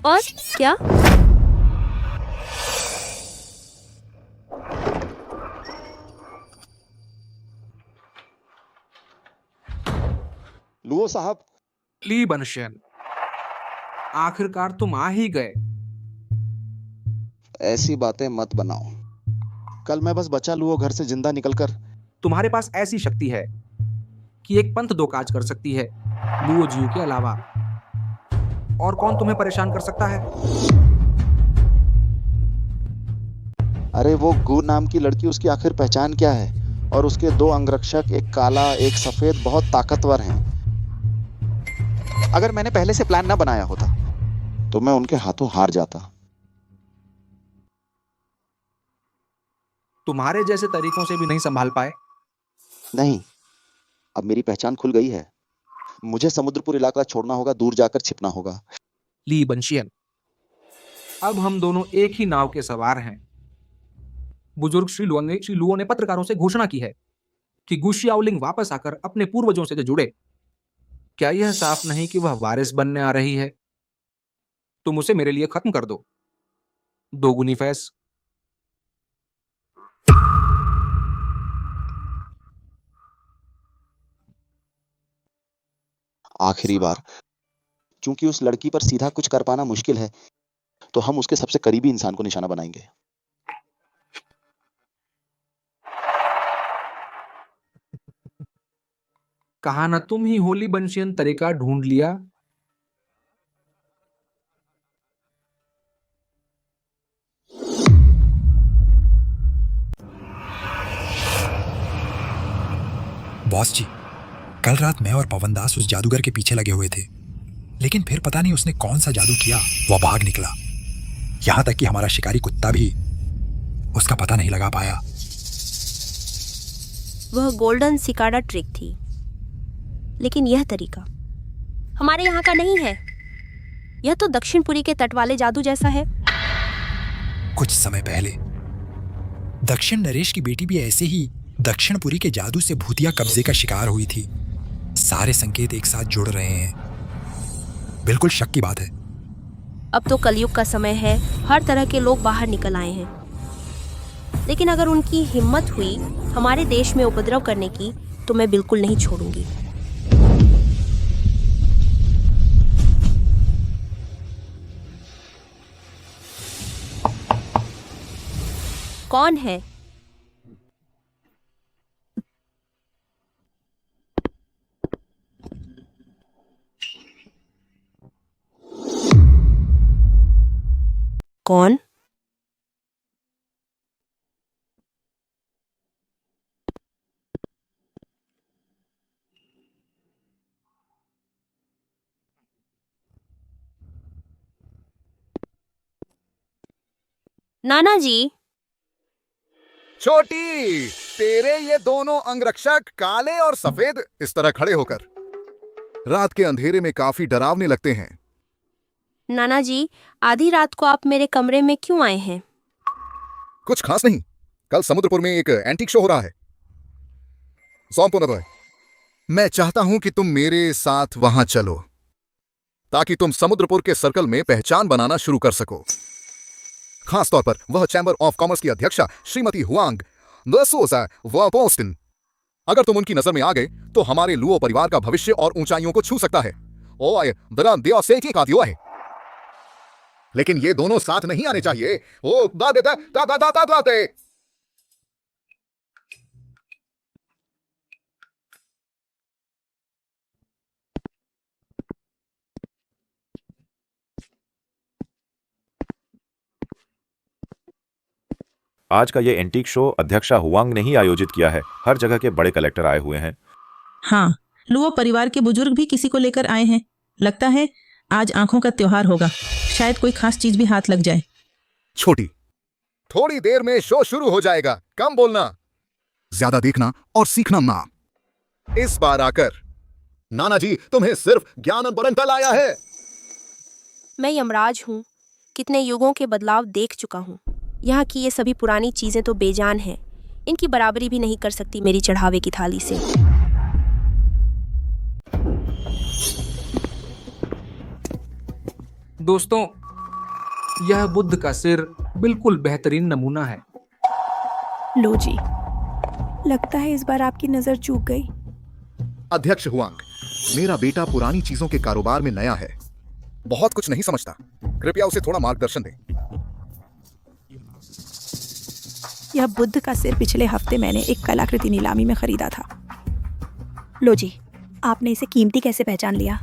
और क्या? लुओ साहब, ली बनशन, आखिरकार तुम आ ही गए। ऐसी बातें मत बनाओ। कल मैं बस बचा लुओ घर से जिंदा निकलकर। तुम्हारे पास ऐसी शक्ति है कि एक पंथ दो काज कर सकती है, लुओ जियू के अलावा। और कौन तुम्हें परेशान कर सकता है? अरे वो गु नाम की लड़की, उसकी आखिर पहचान क्या है? और उसके दो अंगरक्षक, एक काला एक सफेद, बहुत ताकतवर हैं। अगर मैंने पहले से प्लान ना बनाया होता तो मैं उनके हाथों हार जाता। तुम्हारे जैसे तरीकों से भी नहीं संभाल पाए? नहीं, अब मेरी पहचान खुल गई है। मुझे समुद्रपुर इलाका छोड़ना होगा, दूर जाकर छिपना होगा। ली बंशियन, अब हम दोनों एक ही नाव के सवार हैं। बुजुर्ग श्री लुओ ने पत्रकारों से घोषणा की है कि गु शियाओलिंग वापस आकर अपने पूर्वजों से जुड़े। क्या यह साफ नहीं कि वह वारिस बनने आ रही है? तुम उसे मेरे लिए खत्म कर दो। दोगुनी फैस। आखिरी बार क्योंकि उस लड़की पर सीधा कुछ कर पाना मुश्किल है, तो हम उसके सबसे करीबी इंसान को निशाना बनाएंगे। कहा ना तुम ही होली बंशियन तरीका ढूंढ लिया। बॉस जी, कल रात मैं और पवन दास उस जादूगर के पीछे लगे हुए थे, लेकिन फिर पता नहीं उसने कौन सा जादू किया, वह भाग निकला। यहां तक कि हमारा शिकारी कुत्ता भी उसका पता नहीं लगा पाया। वह गोल्डन सिकाडा ट्रिक थी, लेकिन यह तरीका हमारे यहाँ का नहीं है। यह तो दक्षिणपुरी के तट वाले जादू जैसा है। कुछ समय पहले दक्षिण नरेश की बेटी भी ऐसे ही दक्षिणपुरी के जादू से भूतिया कब्जे का शिकार हुई थी। सारे संकेत एक साथ जुड़ रहे हैं। बिल्कुल शक की बात है। अब तो कलयुग का समय है, हर तरह के लोग बाहर निकल आए हैं, लेकिन अगर उनकी हिम्मत हुई हमारे देश में उपद्रव करने की, तो मैं बिल्कुल नहीं छोड़ूंगी। कौन है? कौन? नाना जी। छोटी, तेरे ये दोनों अंगरक्षक काले और सफेद इस तरह खड़े होकर रात के अंधेरे में काफी डरावने लगते हैं। नाना जी, आधी रात को आप मेरे कमरे में क्यों आए हैं? कुछ खास नहीं, कल समुद्रपुर में एक एंटीक शो हो रहा है। सोमपुर, मैं चाहता हूं कि तुम मेरे साथ वहां चलो, ताकि तुम समुद्रपुर के सर्कल में पहचान बनाना शुरू कर सको। खास तौर पर वह चैंबर ऑफ कॉमर्स की अध्यक्षा श्रीमती हुआंग दसोसा वॉपोस्टिन। अगर तुम उनकी नजर में आ गए तो हमारे लुओ परिवार का भविष्य और ऊंचाइयों को छू सकता है। ओए दरा दियो से की कातियो है। लेकिन ये दोनों साथ नहीं आने चाहिए। ओ दा देता दा दा दा दा दाते। आज का ये एंटीक शो अध्यक्षा हुआंग ने ही आयोजित किया है। हर जगह के बड़े कलेक्टर आए हुए हैं। हाँ, लुओ परिवार के बुजुर्ग भी किसी को लेकर आए हैं। लगता है आज आंखों का त्योहार होगा। शायद कोई खास चीज भी हाथ लग जाए। छोटी, थोड़ी देर में शो शुरू हो जाएगा। कम बोलना, ज्यादा देखना और सीखना ना। इस बार आकर नाना जी तुम्हें सिर्फ ज्ञान बरन कल आया है। मैं यमराज हूँ, कितने युगों के बदलाव देख चुका हूँ। यहाँ की ये सभी पुरानी चीजें तो बेजान हैं, इनकी बराबरी भी नहीं कर सकती मेरी चढ़ावे की थाली से। दोस्तों, यह बुद्ध का सिर बिल्कुल बेहतरीन नमूना है। लो जी, लगता है इस बार आपकी नजर चूक गई। अध्यक्ष हुआंग, मेरा बेटा पुरानी चीजों के कारोबार में नया है, बहुत कुछ नहीं समझता। कृपया उसे थोड़ा मार्गदर्शन दें। यह बुद्ध का सिर पिछले हफ्ते मैंने एक कलाकृति नीलामी में खरीदा था। लो जी, आपने इसे कीमती कैसे पहचान लिया?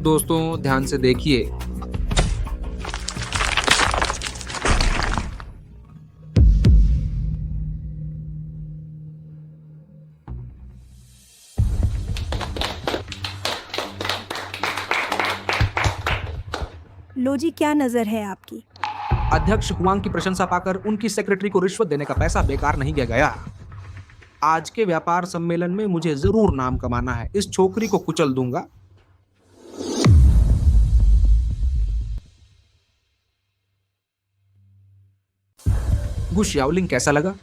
दोस्तों, ध्यान से देखिए। लो जी, क्या नजर है आपकी? अध्यक्ष हुआंग की प्रशंसा पाकर उनकी सेक्रेटरी को रिश्वत देने का पैसा बेकार नहीं गया। आज के व्यापार सम्मेलन में मुझे जरूर नाम कमाना है। इस छोकरी को कुचल दूंगा। गु शाओलिंग कैसा लगा?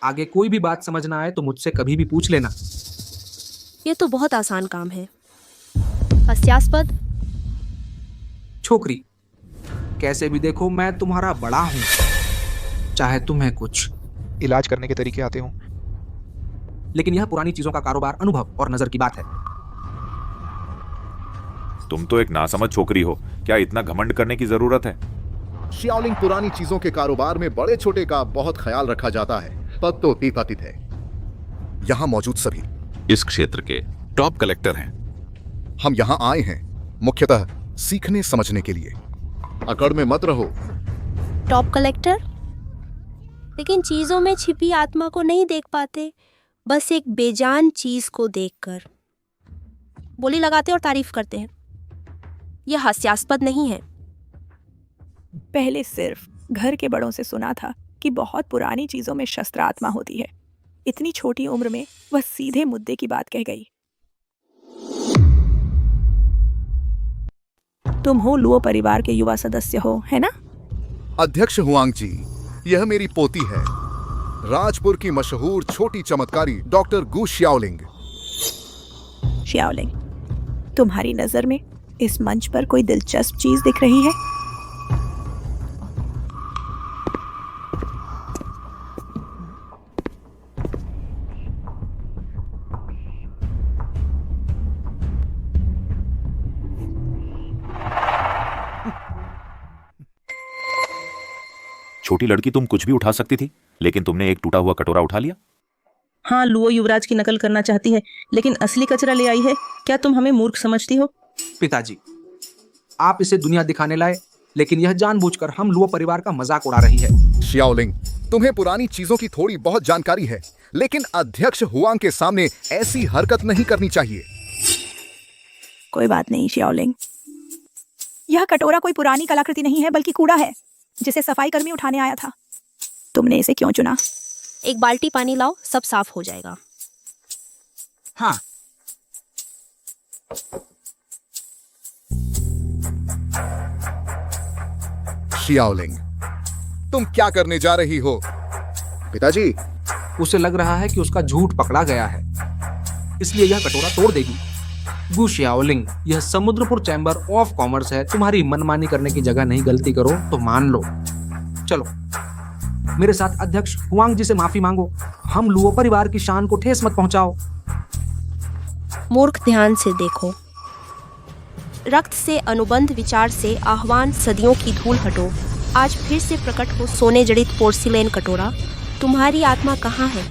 आगे कोई भी बात समझ ना आए तो मुझसे कभी भी पूछ लेना। ये तो बहुत आसान काम है। हास्यास्पद। छोकरी, कैसे भी देखो मैं तुम्हारा बड़ा हूं, चाहे तुम्हें कुछ इलाज करने के तरीके आते हो। लेकिन यह पुरानी चीजों का कारोबार अनुभव और नजर की बात है। तुम तो एक नासमझ छोकरी हो, क्या इतना घमंड करने की जरूरत है? शियाओलिंग पुरानी चीजों के कारोबार में बड़े छोटे का बहुत ख्याल रखा जाता है। पद तो अतीत है। यहाँ मौजूद सभी इस क्षेत्र के टॉप कलेक्टर हैं। हम यहाँ आए हैं मुख्यतः सीखने समझने के लिए। अकड़ में मत रहो। Top collector? लेकिन चीजों में छिपी आत्मा को नहीं देख पाते, बस एक बेजान चीज को देखकर बोली लगाते और तारीफ करते हैं। यह हास्यास्पद नहीं है। पहले सिर्फ घर के बड़ों से सुना था कि बहुत पुरानी चीजों में शस्त्र आत्मा होती है। इतनी छोटी उम्र में वह सीधे मुद्दे की बात कह गई। तुम हो लुओ परिवार के युवा सदस्य हो, है ना? अध्यक्ष हुआंग जी, यह मेरी पोती है, राजपुर की मशहूर छोटी चमत्कारी डॉक्टर गु शियाओलिंग। शियाओलिंग, तुम्हारी नजर में इस मंच पर कोई दिलचस्प चीज दिख रही है? छोटी लड़की, तुम कुछ भी उठा सकती थी, लेकिन तुमने एक टूटा हुआ कटोरा उठा लिया। हाँ, लुओ युवराज की नकल करना चाहती है, लेकिन असली कचरा ले आई है। क्या तुम हमें मूर्ख समझती हो? पिताजी, आप इसे दुनिया दिखाने लाए, लेकिन यह जानबूझकर हम लुओ परिवार का मजाक उड़ा रही है। शियाओलिंग, तुम्हें पुरानी चीजों की थोड़ी बहुत जानकारी है, लेकिन अध्यक्ष हुआंग के सामने ऐसी हरकत नहीं करनी चाहिए। कोई बात नहीं शियाओलिंग, यह कटोरा कोई पुरानी कलाकृति नहीं है, बल्कि कूड़ा है जिसे सफाई कर्मी उठाने आया था। तुमने इसे क्यों चुना? एक बाल्टी पानी लाओ, सब साफ हो जाएगा। हाँ। शियाओलिंग, तुम क्या करने जा रही हो? पिताजी, उसे लग रहा है कि उसका झूठ पकड़ा गया है, इसलिए यह कटोरा तोड़ देगी। गु शियाओलिंग, यह समुद्रपुर चैम्बर ऑफ कॉमर्स है। तुम्हारी मनमानी करने की जगह नहीं। गलती करो तो मान लो। चलो मेरे साथ अध्यक्ष हुआंग जी से माफी मांगो। हम लुओ परिवार की शान को ठेस मत पहुंचाओ। मूर्ख, ध्यान से देखो। रक्त से अनुबंध विचार से आह्वान सदियों की धूल हटो। आज फिर से प्रकट हो सोने जड़ित पोर्सिलेन कटोरा। तुम्हारी आत्मा कहाँ है?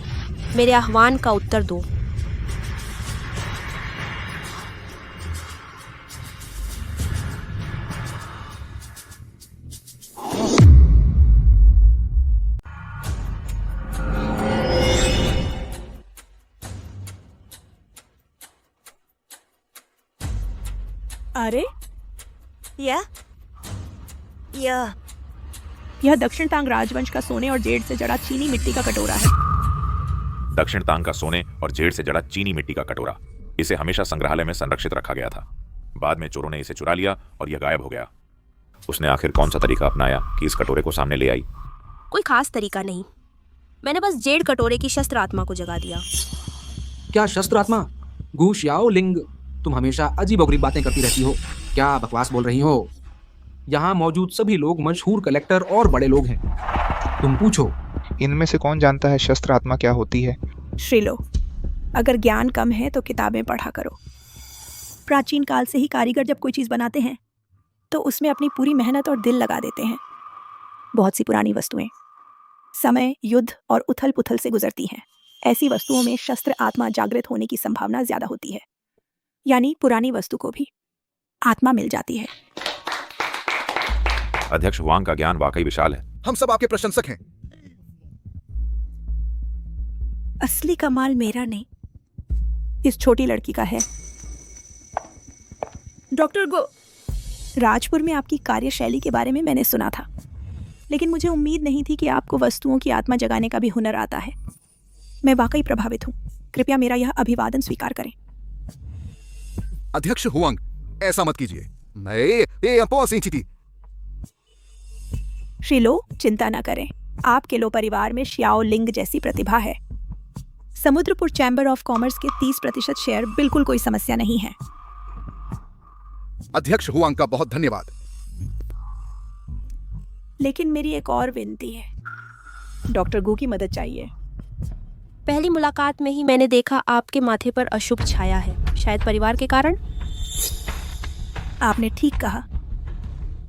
मेरे आह्वान का उत्तर दो। अरे यह दक्षिण तांग राजवंश का सोने और जेड से जड़ा चीनी मिट्टी का कटोरा है। दक्षिण तांग का सोने और जेड से जड़ा चीनी मिट्टी का कटोरा। इसे हमेशा संग्रहालय में संरक्षित रखा गया था। बाद में चोरों ने इसे चुरा लिया और यह गायब हो गया। उसने आखिर कौन सा तरीका अपनाया कि इस कटोरे को सामने ले आई? कोई खास तरीका नहीं, मैंने बस जेड कटोरे की शस्त्र आत्मा को जगा दिया। क्या शस्त्र आत्मा? गु शियाओलिंग, तुम हमेशा अजीबोगरीब बातें करती रहती हो। क्या बकवास बोल रही हो? यहाँ मौजूद सभी लोग मशहूर कलेक्टर और बड़े लोग हैं। तुम पूछो। इनमें से कौन जानता है शस्त्र आत्मा क्या होती है? श्रीलो, अगर ज्ञान कम है तो किताबें पढ़ा करो। प्राचीन काल से ही कारीगर जब कोई चीज़ बनाते हैं तो उसमें अपनी पूरी मेहनत और दिल लगा देते हैं। बहुत सी पुरानी वस्तुएं समय, युद्ध और उथल पुथल से गुजरती हैं। ऐसी वस्तुओं में शस्त्र आत्मा जागृत होने की संभावना ज्यादा होती है, यानी पुरानी वस्तु को भी आत्मा मिल जाती है। अध्यक्ष हुआंग का ज्ञान वाकई विशाल है। हम सब आपके प्रशंसक हैं। असली कमाल मेरा नहीं, इस छोटी लड़की का है। डॉक्टर गो, राजपुर में आपकी कार्यशैली के बारे में मैंने सुना था, लेकिन मुझे उम्मीद नहीं थी कि आपको वस्तुओं की आत्मा जगाने का भी हुनर आता है। मैं वाकई प्रभावित हूँ। कृपया मेरा यह अभिवादन स्वीकार करें। अध्यक्ष हुआंग, ऐसा मत कीजिए। मैं श्रीलो, चिंता न करें। आपके लो परिवार में शियाओ लिंग जैसी प्रतिभा है। समुद्रपुर चैम्बर ऑफ कॉमर्स के 30% शेयर बिल्कुल कोई समस्या नहीं है। अध्यक्ष हुआंग का बहुत धन्यवाद। लेकिन मेरी एक और विनती है। डॉक्टर गू की मदद चाहिए। पहली मुलाकात में ही मैंने देखा आपके माथे पर अशुभ छाया है, शायद परिवार के कारण। आपने ठीक कहा।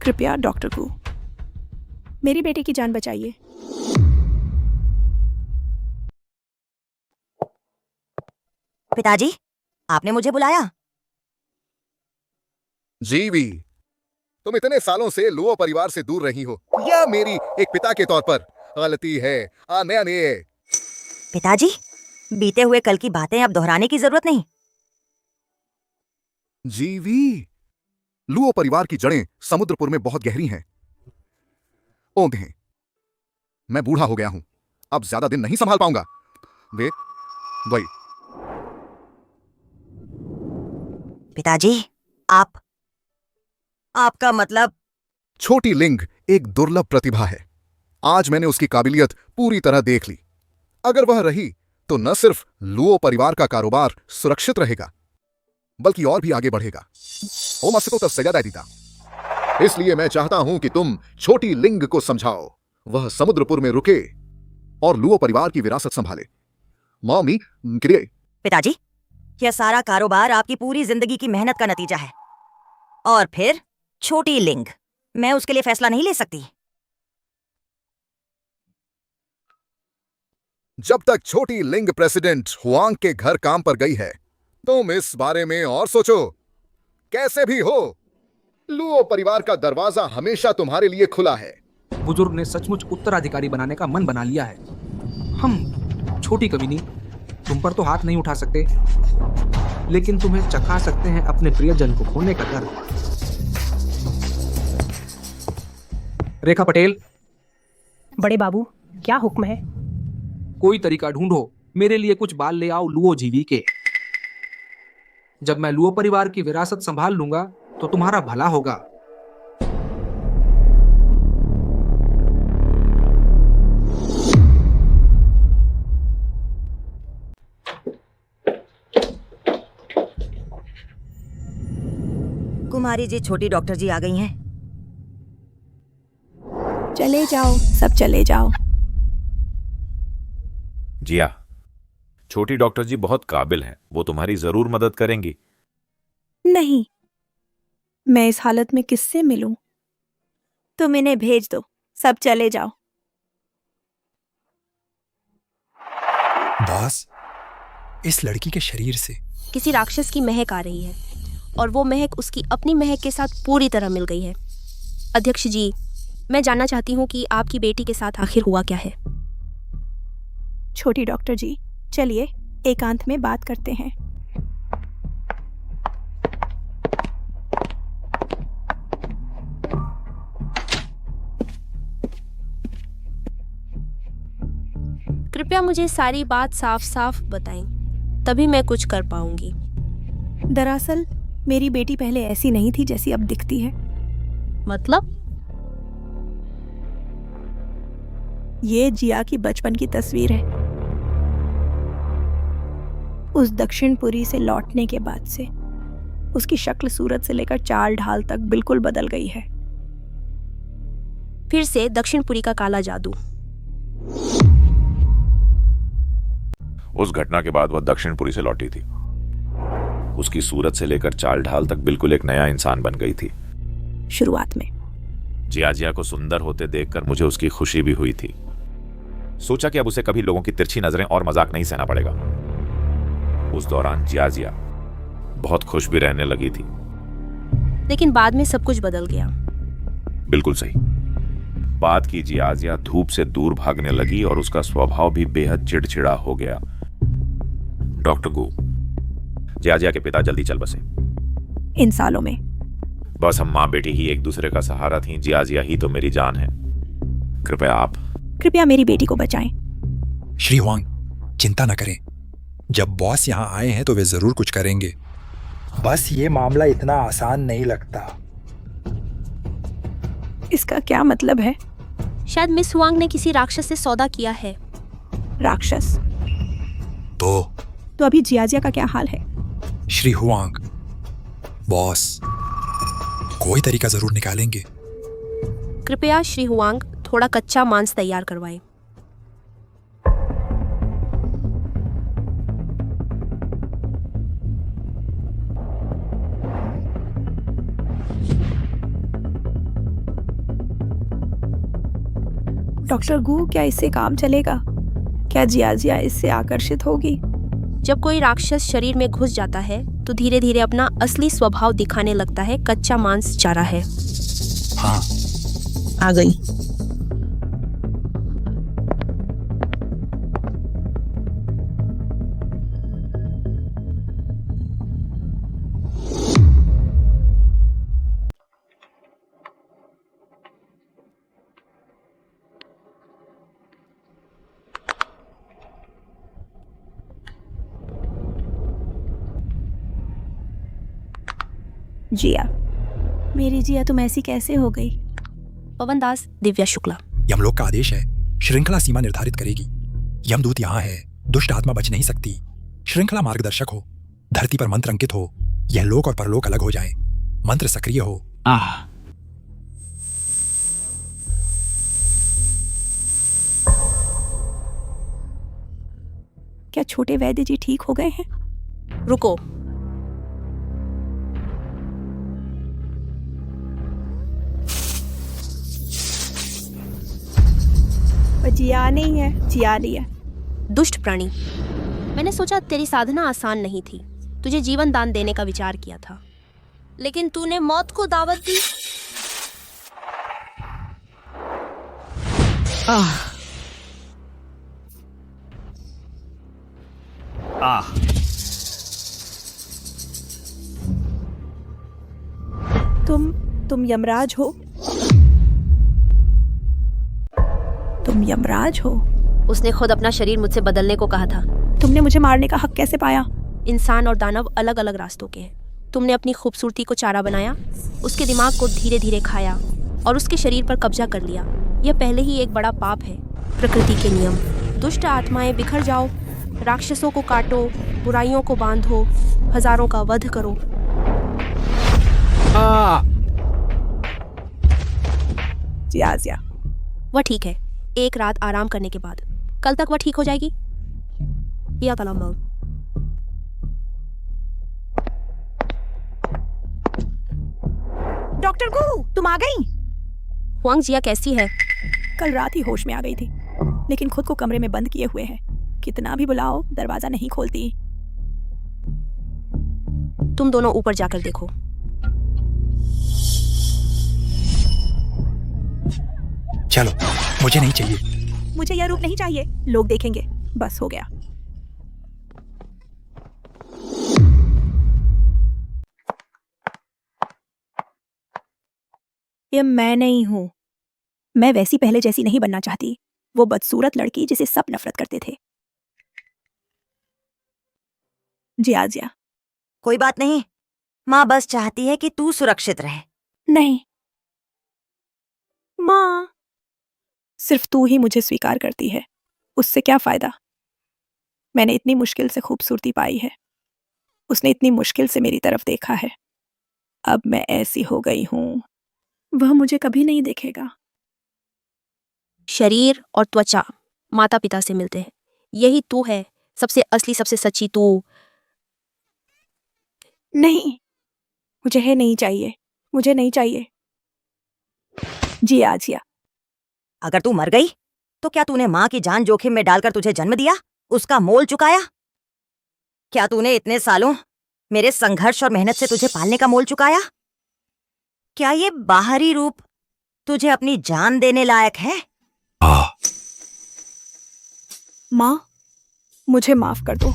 कृपया डॉक्टर को मेरी बेटे की जान बचाइए। पिताजी, आपने मुझे बुलाया? जीवी, तुम इतने सालों से लुओ परिवार से दूर रही हो, यह मेरी एक पिता के तौर पर गलती है। आने पिताजी, बीते हुए कल की बातें अब दोहराने की जरूरत नहीं। जीवी, लुओ परिवार की जड़ें समुद्रपुर में बहुत गहरी हैं। ओंधे, मैं बूढ़ा हो गया हूं, अब ज्यादा दिन नहीं संभाल पाऊंगा। वे वही। पिताजी, आपका मतलब? छोटी लिंग एक दुर्लभ प्रतिभा है। आज मैंने उसकी काबिलियत पूरी तरह देख ली। अगर वह रही तो न सिर्फ लुओ परिवार का कारोबार सुरक्षित रहेगा, बल्कि और भी आगे बढ़ेगा। ओ मस्को तब सजा दीता। इसलिए मैं चाहता हूं कि तुम छोटी लिंग को समझाओ, वह समुद्रपुर में रुके और लुओ परिवार की विरासत संभाले। मॉमी क्रिए। पिताजी, यह सारा कारोबार आपकी पूरी जिंदगी की मेहनत का नतीजा है। और फिर छोटी लिंग, मैं उसके लिए फैसला नहीं ले सकती। जब तक छोटी लिंग प्रेसिडेंट हुआंग के घर काम पर गई है, तुम इस बारे में और सोचो। कैसे भी हो, लुओ परिवार का दरवाजा हमेशा तुम्हारे लिए खुला है। बुजुर्ग ने सचमुच उत्तराधिकारी बनाने का मन बना लिया है। हम छोटी कमीनी तुम पर तो हाथ नहीं उठा सकते, लेकिन तुम्हें चखा सकते हैं अपने प्रियजन को खोने का दर्द। रेखा पटेल। बड़े बाबू, क्या हुक्म है? कोई तरीका ढूंढो, मेरे लिए कुछ बाल ले आओ लुओ जीवी के। जब मैं लुओ परिवार की विरासत संभाल लूंगा तो तुम्हारा भला होगा। कुमारी जी, छोटी डॉक्टर जी आ गई हैं। चले जाओ, सब चले जाओ। जिया, छोटी डॉक्टर जी बहुत काबिल हैं, वो तुम्हारी जरूर मदद करेंगी। नहीं, मैं इस हालत में किससे मिलूं? तुम इन्हें भेज दो, सब चले जाओ। बॉस, इस लड़की के शरीर से किसी राक्षस की महक आ रही है, और वो महक उसकी अपनी महक के साथ पूरी तरह मिल गई है। अध्यक्ष जी, मैं जानना चाहती हूँ कि आपकी बेटी के साथ आखिर हुआ क्या है। छोटी डॉक्टर जी, चलिए एकांत में बात करते हैं। कृपया मुझे सारी बात साफ साफ बताएं, तभी मैं कुछ कर पाऊंगी। दरअसल मेरी बेटी पहले ऐसी नहीं थी जैसी अब दिखती है। मतलब? ये जिया की बचपन की तस्वीर है। उस दक्षिणपुरी से लौटने के बाद से उसकी शक्ल सूरत से लेकर चाल ढाल तक बिल्कुल बदल गई है। फिर से दक्षिणपुरी का काला जादू। उस घटना के बाद वह दक्षिणपुरी से लौटी थी। उसकी सूरत से लेकर चाल ढाल तक बिल्कुल एक नया इंसान बन गई थी। शुरुआत में जिया को सुंदर होते देखकर मुझे उसकी खुशी भी हुई थी। सोचा कि अब उसे कभी लोगों की तिरछी नजरें और मजाक नहीं सहना पड़ेगा। उस दौरान जिया बहुत खुश भी रहने लगी थी। लेकिन बाद में सब कुछ बदल गया। बिल्कुल सही। बाद की जिया धूप से दूर भागने लगी और उसका स्वभाव भी बेहद चिड़चिड़ा हो गया। डॉक्टर गू, जिया के पिता जल्दी चल बसे। इन सालों में बस हम माँ बेटी ही एक दूसरे का सहारा थी। जिया ही तो मेरी जान है। कृपया मेरी बेटी को बचाएं। श्री हुआंग, चिंता न करें। जब बॉस यहाँ आए हैं तो वे जरूर कुछ करेंगे। बस ये मामला इतना आसान नहीं लगता। इसका क्या मतलब है? शायद मिस हुआंग ने किसी राक्षस से सौदा किया है। राक्षस? तो अभी जिया का क्या हाल है? श्री हुआंग, बॉस कोई तरीका जरूर निकालेंगे। कृपया श्री हुआंग थोड़ा कच्चा मांस तैयार करवाएं। डॉक्टर गू, क्या इससे काम चलेगा? क्या जियाजिया इससे आकर्षित होगी? जब कोई राक्षस शरीर में घुस जाता है तो धीरे धीरे अपना असली स्वभाव दिखाने लगता है। कच्चा मांस चारा है। हाँ, आ गई। जिया, मेरी जिया, तुम ऐसी कैसे हो गई? पवन दास, दिव्या शुक्ला। यमलोक का आदेश है, श्रृंखला सीमा निर्धारित करेगी। यमदूत यहाँ है, दुष्ट आत्मा बच नहीं सकती। श्रृंखला मार्गदर्शक हो, धरती पर मंत्र अंकित हो, यह लोक और परलोक अलग हो जाएं। मंत्र सक्रिय हो। क्या छोटे वैद्य जी ठीक हो गए हैं? रुको, जिया नहीं है, जिया रही है। दुष्ट प्राणी, मैंने सोचा तेरी साधना आसान नहीं थी। तुझे जीवन दान देने का विचार किया था, लेकिन तूने मौत को दावत दी। तुम यमराज हो? तुम यमराज हो? उसने खुद अपना शरीर मुझसे बदलने को कहा था। तुमने मुझे मारने का हक कैसे पाया? इंसान और दानव अलग अलग रास्तों के हैं। तुमने अपनी खूबसूरती को चारा बनाया, उसके दिमाग को धीरे धीरे खाया और उसके शरीर पर कब्जा कर लिया। यह पहले ही एक बड़ा पाप है। प्रकृति के नियम। दुष्ट आत्माएं बिखर जाओ, राक्षसों को काटो, बुराइयों को बांधो, हजारों का वध करो। जिया, वह ठीक है, एक रात आराम करने के बाद। कल तक वह ठीक हो जाएगी। या कलम्बल। डॉक्टर गू, तुम आ गई? हुआंग जिया कैसी है? कल रात ही होश में आ गई थी, लेकिन खुद को कमरे में बंद किए हुए है। कितना भी बुलाओ, दरवाजा नहीं खोलती। तुम दोनों ऊपर जाकर देखो। चलो, मुझे नहीं चाहिए। मुझे यह रूप नहीं चाहिए। लोग देखेंगे। बस हो गया। ये मैं नहीं हूं। मैं वैसी पहले जैसी नहीं बनना चाहती। वो बदसूरत लड़की जिसे सब नफरत करते थे। जिया, कोई बात नहीं, माँ बस चाहती है कि तू सुरक्षित रहे। नहीं माँ, सिर्फ तू ही मुझे स्वीकार करती है। उससे क्या फायदा? मैंने इतनी मुश्किल से खूबसूरती पाई है। उसने इतनी मुश्किल से मेरी तरफ देखा है। अब मैं ऐसी हो गई हूं, वह मुझे कभी नहीं देखेगा। शरीर और त्वचा माता पिता से मिलते हैं। यही तू है, सबसे असली, सबसे सच्ची तू। नहीं, मुझे है नहीं चाहिए। मुझे नहीं चाहिए। जिया, अगर तू मर गई तो क्या तूने माँ की जान जोखिम में डालकर तुझे जन्म दिया? उसका मोल चुकाया? क्या तूने इतने सालों मेरे संघर्ष और मेहनत से तुझे पालने का मोल चुकाया? क्या ये बाहरी रूप तुझे अपनी जान देने लायक है? माँ, मुझे माफ कर दो।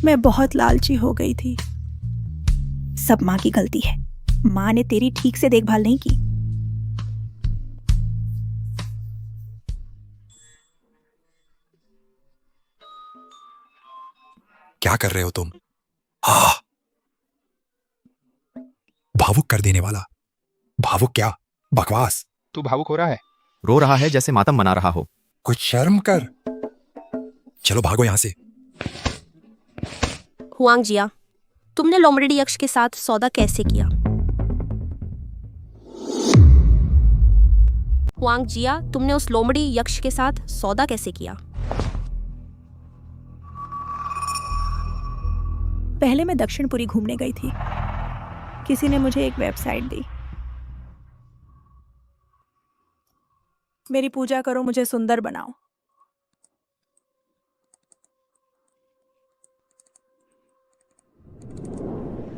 मैं बहुत लालची हो गई थी। सब माँ की गलती है। माँ ने तेरी ठीक से देखभाल नहीं की। क्या कर रहे हो तुम? भावुक कर देने वाला। भावुक क्या? बकवास। तू भावुक हो रहा है? रो रहा है जैसे मातम मना रहा हो। कुछ शर्म कर। चलो भागो यहां से। हुआंग जिया, तुमने लोमड़ी यक्ष के साथ सौदा कैसे किया? हुआंग जिया, तुमने उस लोमड़ी यक्ष के साथ सौदा कैसे किया? पहले मैं दक्षिणपुरी घूमने गई थी। किसी ने मुझे एक वेबसाइट दी। मेरी पूजा करो, मुझे सुंदर बनाओ।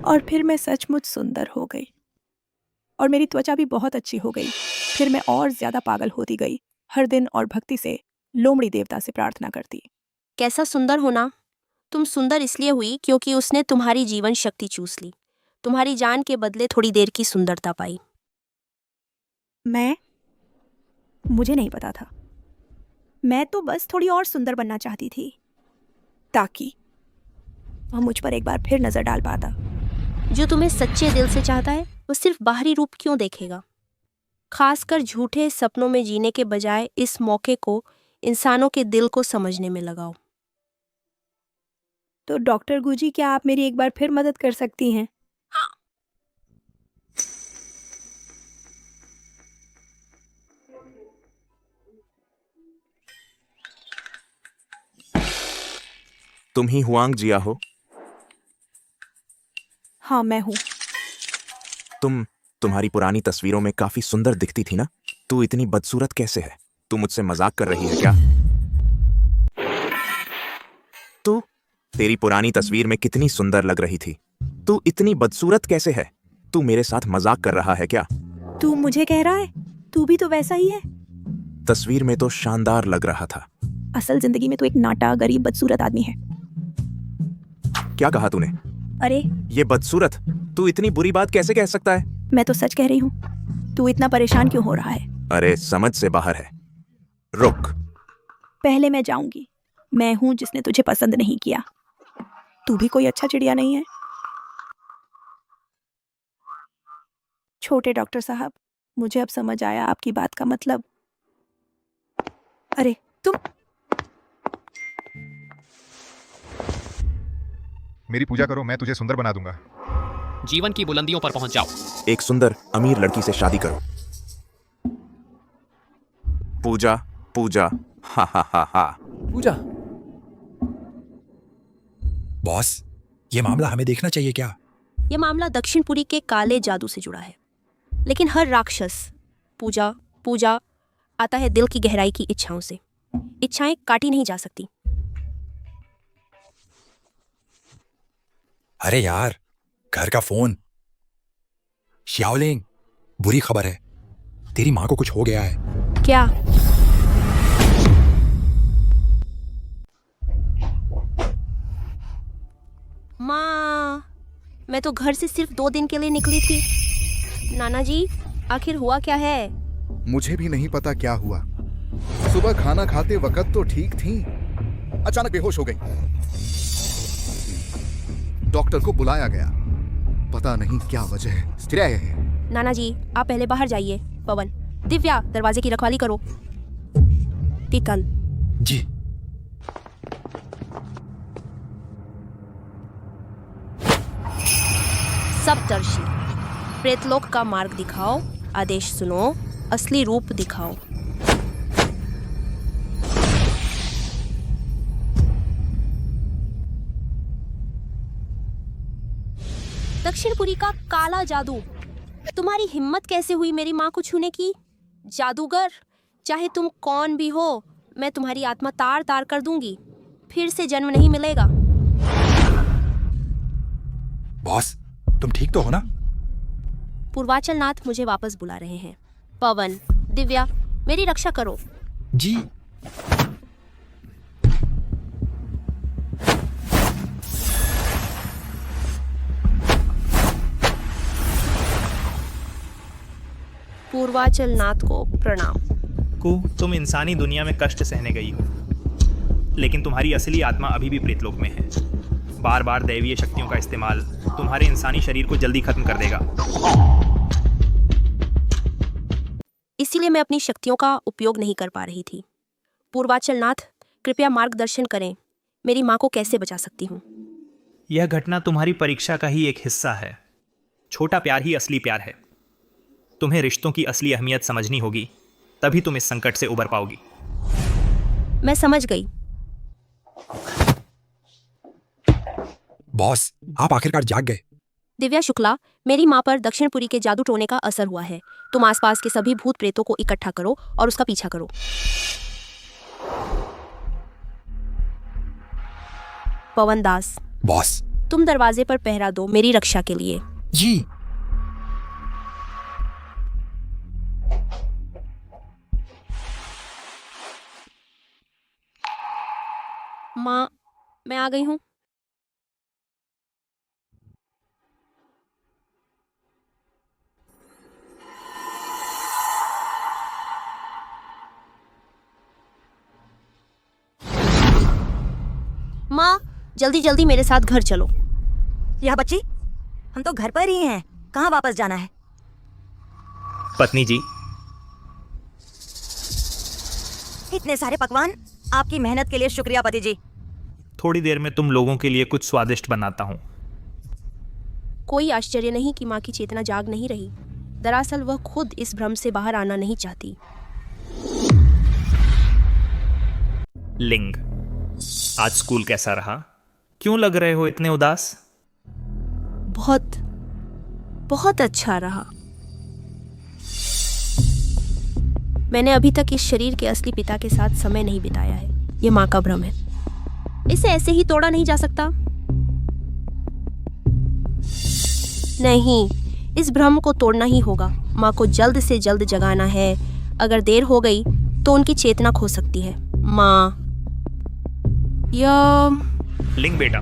और फिर मैं सचमुच सुंदर हो गई और मेरी त्वचा भी बहुत अच्छी हो गई। फिर मैं और ज्यादा पागल होती गई, हर दिन और भक्ति से लोमड़ी देवता से प्रार्थना करती। कैसा सुंदर होना। तुम सुंदर इसलिए हुई क्योंकि उसने तुम्हारी जीवन शक्ति चूस ली, तुम्हारी जान के बदले थोड़ी देर की सुंदरता पाई। मुझे नहीं पता था। मैं तो बस थोड़ी और सुंदर बनना चाहती थी ताकि वह मुझ पर एक बार फिर नजर डाल पाता। जो तुम्हें सच्चे दिल से चाहता है वो सिर्फ बाहरी रूप क्यों देखेगा। खासकर झूठे सपनों में जीने के बजाय इस मौके को इंसानों के दिल को समझने में लगाओ। तो डॉक्टर गुजी, क्या आप मेरी एक बार फिर मदद कर सकती हैं? तुम ही हुआंग जिया हो? हाँ, मैं हूँ। तुम्हारी पुरानी तस्वीरों में काफी सुंदर दिखती थी ना? तू इतनी बदसूरत कैसे है? तू मुझसे मजाक कर रही है क्या? तेरी पुरानी तस्वीर में कितनी सुंदर लग रही थी। तू इतनी बदसूरत कैसे है? तू मेरे साथ मजाक कर रहा है क्या? तू मुझे कह रहा है? तू भी तो वैसा ही है। तस्वीर में तो शानदार लग रहा था। असल जिंदगी में तो एक नाटा गरीब बदसूरत आदमी है। क्या कहा तूने? अरे ये बदसूरत, तू इतनी बुरी बात कैसे कह सकता है? मैं तो सच कह रही हूँ। तू इतना परेशान क्यों हो रहा है? अरे समझ से बाहर है। रुक। पहले मैं जाऊंगी। मैं हूँ जिसने तुझे पसंद नहीं किया। तू भी कोई अच्छा चिड़िया नहीं है। छोटे डॉक्टर साहब, मुझे अब समझ आया आपकी बात का मतलब। अरे तुम मेरी पूजा करो, मैं तुझे सुंदर बना दूंगा। जीवन की बुलंदियों पर पहुंच जाओ। एक सुंदर अमीर लड़की से शादी करो। पूजा पूजा, हा हा हा हा। पूजा। बॉस, ये मामला हमें देखना चाहिए क्या? यह मामला दक्षिणपुरी के काले जादू से जुड़ा है, लेकिन हर राक्षस पूजा पूजा आता है दिल की गहराई की इच्छाओं से। इच्छाएं काटी नहीं जा सकती। अरे यार, घर का फोन। श्याओलिंग, बुरी खबर है। तेरी माँ को कुछ हो गया है। क्या? माँ, मैं तो घर से सिर्फ 2 दिन के लिए निकली थी। नाना जी, आखिर हुआ क्या है? मुझे भी नहीं पता क्या हुआ। सुबह खाना खाते वक्त तो ठीक थी, अचानक बेहोश हो गई। डॉक्टर को बुलाया गया, पता नहीं क्या वजह है। नाना जी, आप पहले बाहर जाइए। पवन, दिव्या, दरवाजे की रखवाली करो। टिकल जी। सप्तर्षि, प्रेतलोक का मार्ग दिखाओ। आदेश सुनो, असली रूप दिखाओ। दक्षिणपुरी का काला जादू, तुम्हारी हिम्मत कैसे हुई मेरी माँ को छूने की? जादूगर, चाहे तुम कौन भी हो, मैं तुम्हारी आत्मा तार तार कर दूंगी। फिर से जन्म नहीं मिलेगा। बॉस, तुम ठीक तो हो ना? पूर्वाचल नाथ मुझे वापस बुला रहे हैं। पवन, दिव्या, मेरी रक्षा करो। जी। पूर्वाचल नाथ को प्रणाम। तुम इंसानी दुनिया में कष्ट सहने गई हो, लेकिन तुम्हारी असली आत्मा अभी भी प्रेतलोक में है। बार बार दैवीय शक्तियों का इस्तेमाल तुम्हारे इंसानी शरीर को जल्दी खत्म कर देगा। इसीलिए मैं अपनी शक्तियों का उपयोग नहीं कर पा रही थी। पूर्वाचल नाथ, कृपया मार्गदर्शन करें। मेरी माँ को कैसे बचा सकती हूँ? यह घटना तुम्हारी परीक्षा का ही एक हिस्सा है। छोटा प्यार ही असली प्यार है। तुम्हें रिश्तों की असली अहमियत समझनी होगी, तभी तुम इस संकट से उबर पाओगी। मैं समझ गई। बॉस, आप आखिरकार जाग गए। दिव्या शुक्ला, मेरी माँ पर दक्षिणपुरी के जादू टोने का असर हुआ है। तुम आसपास के सभी भूत प्रेतों को इकट्ठा करो और उसका पीछा करो। पवन दास, बॉस। तुम दरवाजे पर पहरा दो मेरी रक्षा के लिए। जी। माँ, मैं आ गई हूँ। माँ, जल्दी जल्दी मेरे साथ घर चलो। यह बच्ची, हम तो घर पर ही हैं। कहाँ वापस जाना है? पत्नी जी, इतने सारे पकवान, आपकी मेहनत के लिए शुक्रिया पति जी। थोड़ी देर में तुम लोगों के लिए कुछ स्वादिष्ट बनाता हूँ। कोई आश्चर्य नहीं कि माँ की चेतना जाग नहीं रही। दरअसल वह खुद इस भ्रम से बाहर आना नहीं चाहती। लिंग, आज स्कूल कैसा रहा? क्यों लग रहे हो इतने उदास? बहुत बहुत अच्छा रहा। मैंने अभी तक इस शरीर के असली पिता के साथ समय नहीं बिताया है। ये माँ का भ्रम है। इसे ऐसे ही तोड़ा नहीं जा सकता। नहीं, इस भ्रम को तोड़ना ही होगा। माँ को जल्द से जल्द जगाना है। अगर देर हो गई तो उनकी चेतना खो सकती है। माँ, लिंग बेटा,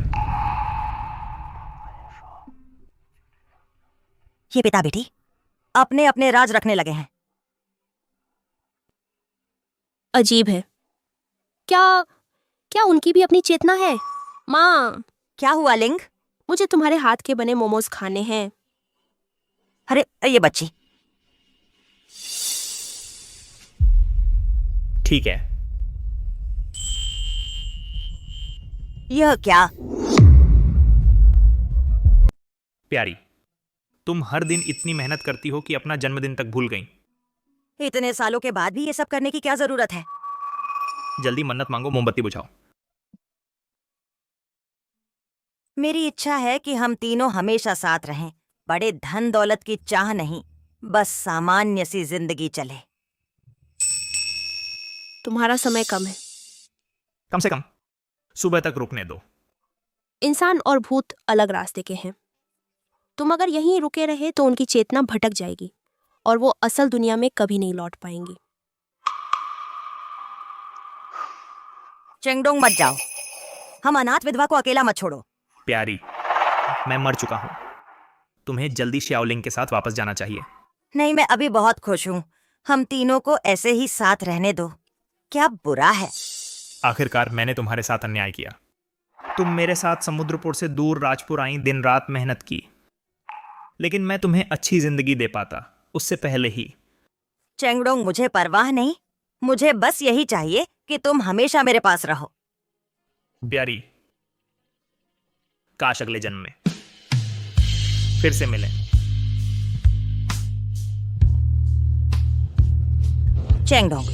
ये पिता बेटी अपने अपने राज रखने लगे हैं। अजीब है। क्या उनकी भी अपनी चेतना है? माँ, क्या हुआ लिंग? मुझे तुम्हारे हाथ के बने मोमोज खाने हैं। अरे ये बच्ची। ठीक है। यह क्या? प्यारी, तुम हर दिन इतनी मेहनत करती हो कि अपना जन्मदिन तक भूल गई। इतने सालों के बाद भी ये सब करने की क्या जरूरत है? जल्दी मन्नत मांगो, मोमबत्ती बुझाओ। मेरी इच्छा है कि हम तीनों हमेशा साथ रहें। बड़े धन दौलत की चाह नहीं, बस सामान्य सी जिंदगी चले। तुम्हारा समय कम है। कम से कम सुबह तक रुकने दो। इंसान और भूत अलग रास्ते के हैं। तुम अगर यहीं रुके रहे तो उनकी चेतना भटक जाएगी और वो असल दुनिया में कभी नहीं लौट पाएंगी। चेंगडोंग मत जाओ। हम अनाथ विधवा को अकेला मत छोड़ो। प्यारी, मैं मर चुका हूं। तुम्हें जल्दी श्याओलिंग के साथ वापस जाना चाहिए। नहीं, मैं अभी बहुत खुश हूँ। हम तीनों को ऐसे ही साथ रहने दो। क्या बुरा है? आखिरकार मैंने तुम्हारे साथ अन्याय किया। तुम मेरे साथ समुद्रपुर से दूर राजपुर आई, दिन रात मेहनत की, लेकिन मैं तुम्हें अच्छी जिंदगी दे पाता उससे पहले ही। चेंगडोंग, मुझे परवाह नहीं। मुझे बस यही चाहिए कि तुम हमेशा मेरे पास रहो। प्यारी, काश अगले जन्म में फिर से मिलें। चेंगडोंग,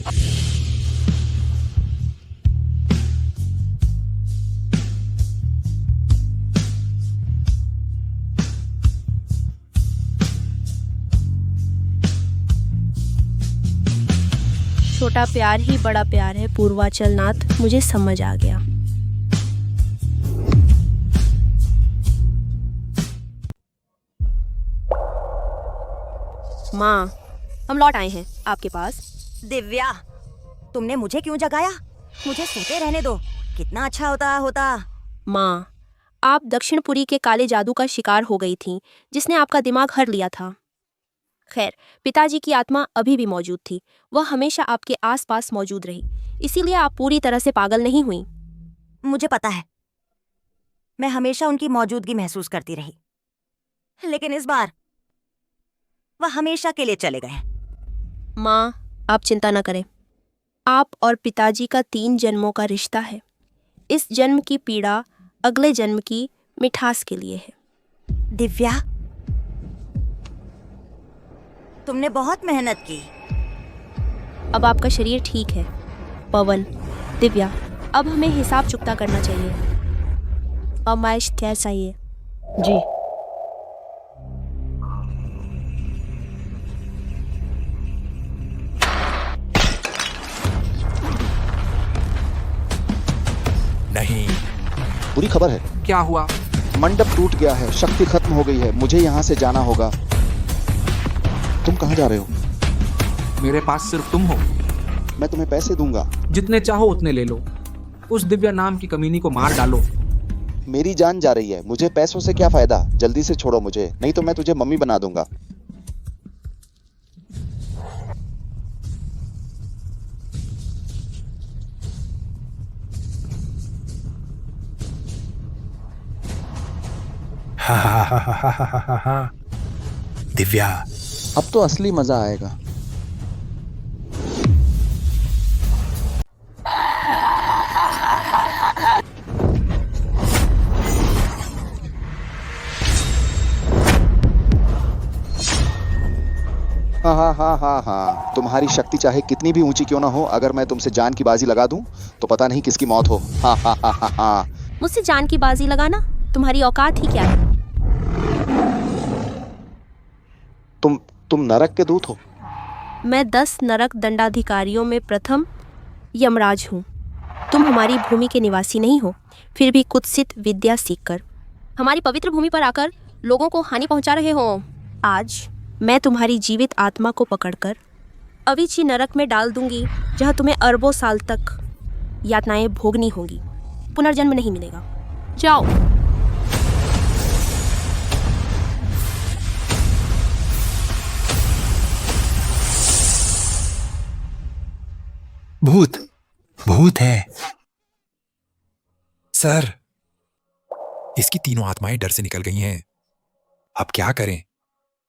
छोटा प्यार ही बड़ा प्यार है पूर्वाचल नाथ, मुझे समझ आ गया। माँ, हम लौट आए हैं आपके पास। दिव्या, तुमने मुझे क्यों जगाया? मुझे सोते रहने दो। कितना अच्छा होता। माँ, आप दक्षिणपुरी के काले जादू का शिकार हो गई थीं, जिसने आपका दिमाग हर लिया था। खैर, पिताजी की आत्मा अभी भी मौजूद थी। वह हमेशा आपके आसपास मौजूद रही, इसीलिए आप पूरी तरह से पागल नहीं हुई। मुझे पता है, मैं हमेशा उनकी मौजूदगी महसूस करती रही, लेकिन इस बार वह हमेशा के लिए चले गए। माँ, आप चिंता न करें। आप और पिताजी का 3 जन्मों का रिश्ता है। इस जन्म की पीड़ा अगले जन्म की मिठास के लिए है। दिव्या, तुमने बहुत मेहनत की। अब आपका शरीर ठीक है। पवन, दिव्या, अब हमें हिसाब चुकता करना चाहिए। अमाइश कैसा ये? जी। नहीं। बुरी खबर है। क्या हुआ? मंडप टूट गया है, शक्ति खत्म हो गई है, मुझे यहाँ से जाना होगा। तुम कहाँ जा रहे हो? मेरे पास सिर्फ तुम हो। मैं तुम्हें पैसे दूंगा। जितने चाहो उतने ले लो। उस दिव्या नाम की कमीनी को मार डालो। मेरी जान जा रही है, मुझे पैसों से क्या फायदा? जल्दी से छोड़ो मुझे, नहीं तो मैं तुझे मम्मी बना दूंगा। दिव्या, अब तो असली मजा आएगा। हाँ, तुम्हारी शक्ति चाहे कितनी भी ऊंची क्यों ना हो, अगर मैं तुमसे जान की बाजी लगा दूं तो पता नहीं किसकी मौत हो। हाँ। मुझसे जान की बाजी लगाना तुम्हारी औकात ही क्या है? तुम नरक के दूत हो। मैं 10 नरक दंडाधिकारियों में प्रथम यमराज हूँ। तुम हमारी भूमि के निवासी नहीं हो, फिर भी कुत्सित विद्या सीखकर हमारी पवित्र भूमि पर आकर लोगों को हानि पहुंचा रहे हो। आज मैं तुम्हारी जीवित आत्मा को पकड़कर अविची नरक में डाल दूंगी, जहां तुम्हें अरबों साल तक यातनाएं भोगनी होंगी। पुनर्जन्म नहीं मिलेगा। जाओ। भूत है सर। इसकी तीनों आत्माएं डर से निकल गई हैं। अब क्या करें?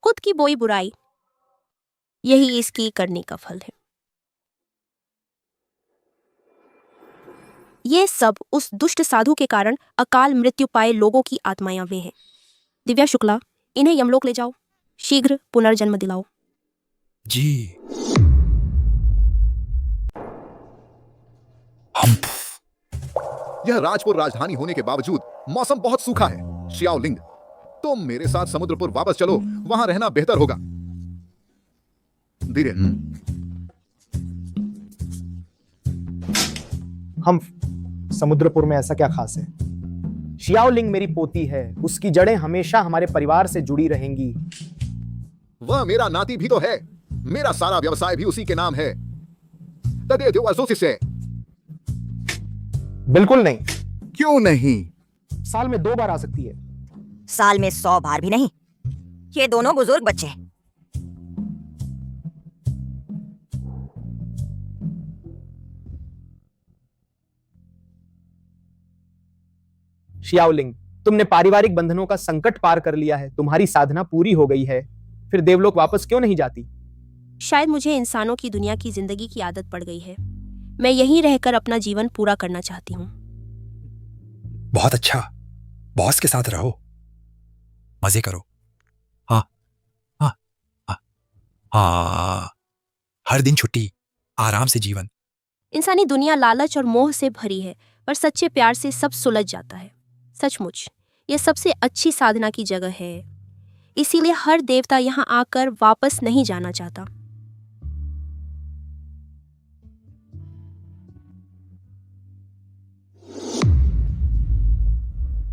खुद की बोई बुराई, यही इसकी करने का फल है। ये सब उस दुष्ट साधु के कारण अकाल मृत्यु पाए लोगों की आत्माएं वे हैं। दिव्या शुक्ला, इन्हें यमलोक ले जाओ। शीघ्र पुनर्जन्म दिलाओ। जी। यह राजपुर राजधानी होने के बावजूद मौसम बहुत सूखा है। शियाओलिंग, तुम मेरे साथ समुद्रपुर वापस चलो, वहां रहना बेहतर होगा। धीरे। हम समुद्रपुर में ऐसा क्या खास है? शियाओलिंग मेरी पोती है, उसकी जड़ें हमेशा हमारे परिवार से जुड़ी रहेंगी। वह मेरा नाती भी तो है। मेरा सारा व्यवसाय भी उसी के नाम है। से। बिल्कुल नहीं। क्यों नहीं? साल में 2 बार आ सकती है। साल में 100 बार भी नहीं। ये दोनों बुजुर्ग बच्चे। शियाओलिंग, तुमने पारिवारिक बंधनों का संकट पार कर लिया है। तुम्हारी साधना पूरी हो गई है। फिर देवलोक वापस क्यों नहीं जाती? शायद मुझे इंसानों की दुनिया की जिंदगी की आदत पड़ गई है। मैं यहीं रहकर अपना जीवन पूरा करना चाहती हूँ। बहुत अच्छा। बॉस के साथ रहो, मजे करो। हाँ, हर दिन छुट्टी, आराम से जीवन। इंसानी दुनिया लालच और मोह से भरी है, पर सच्चे प्यार से सब सुलझ जाता है। सचमुच यह सबसे अच्छी साधना की जगह है। इसीलिए हर देवता यहाँ आकर वापस नहीं जाना चाहता।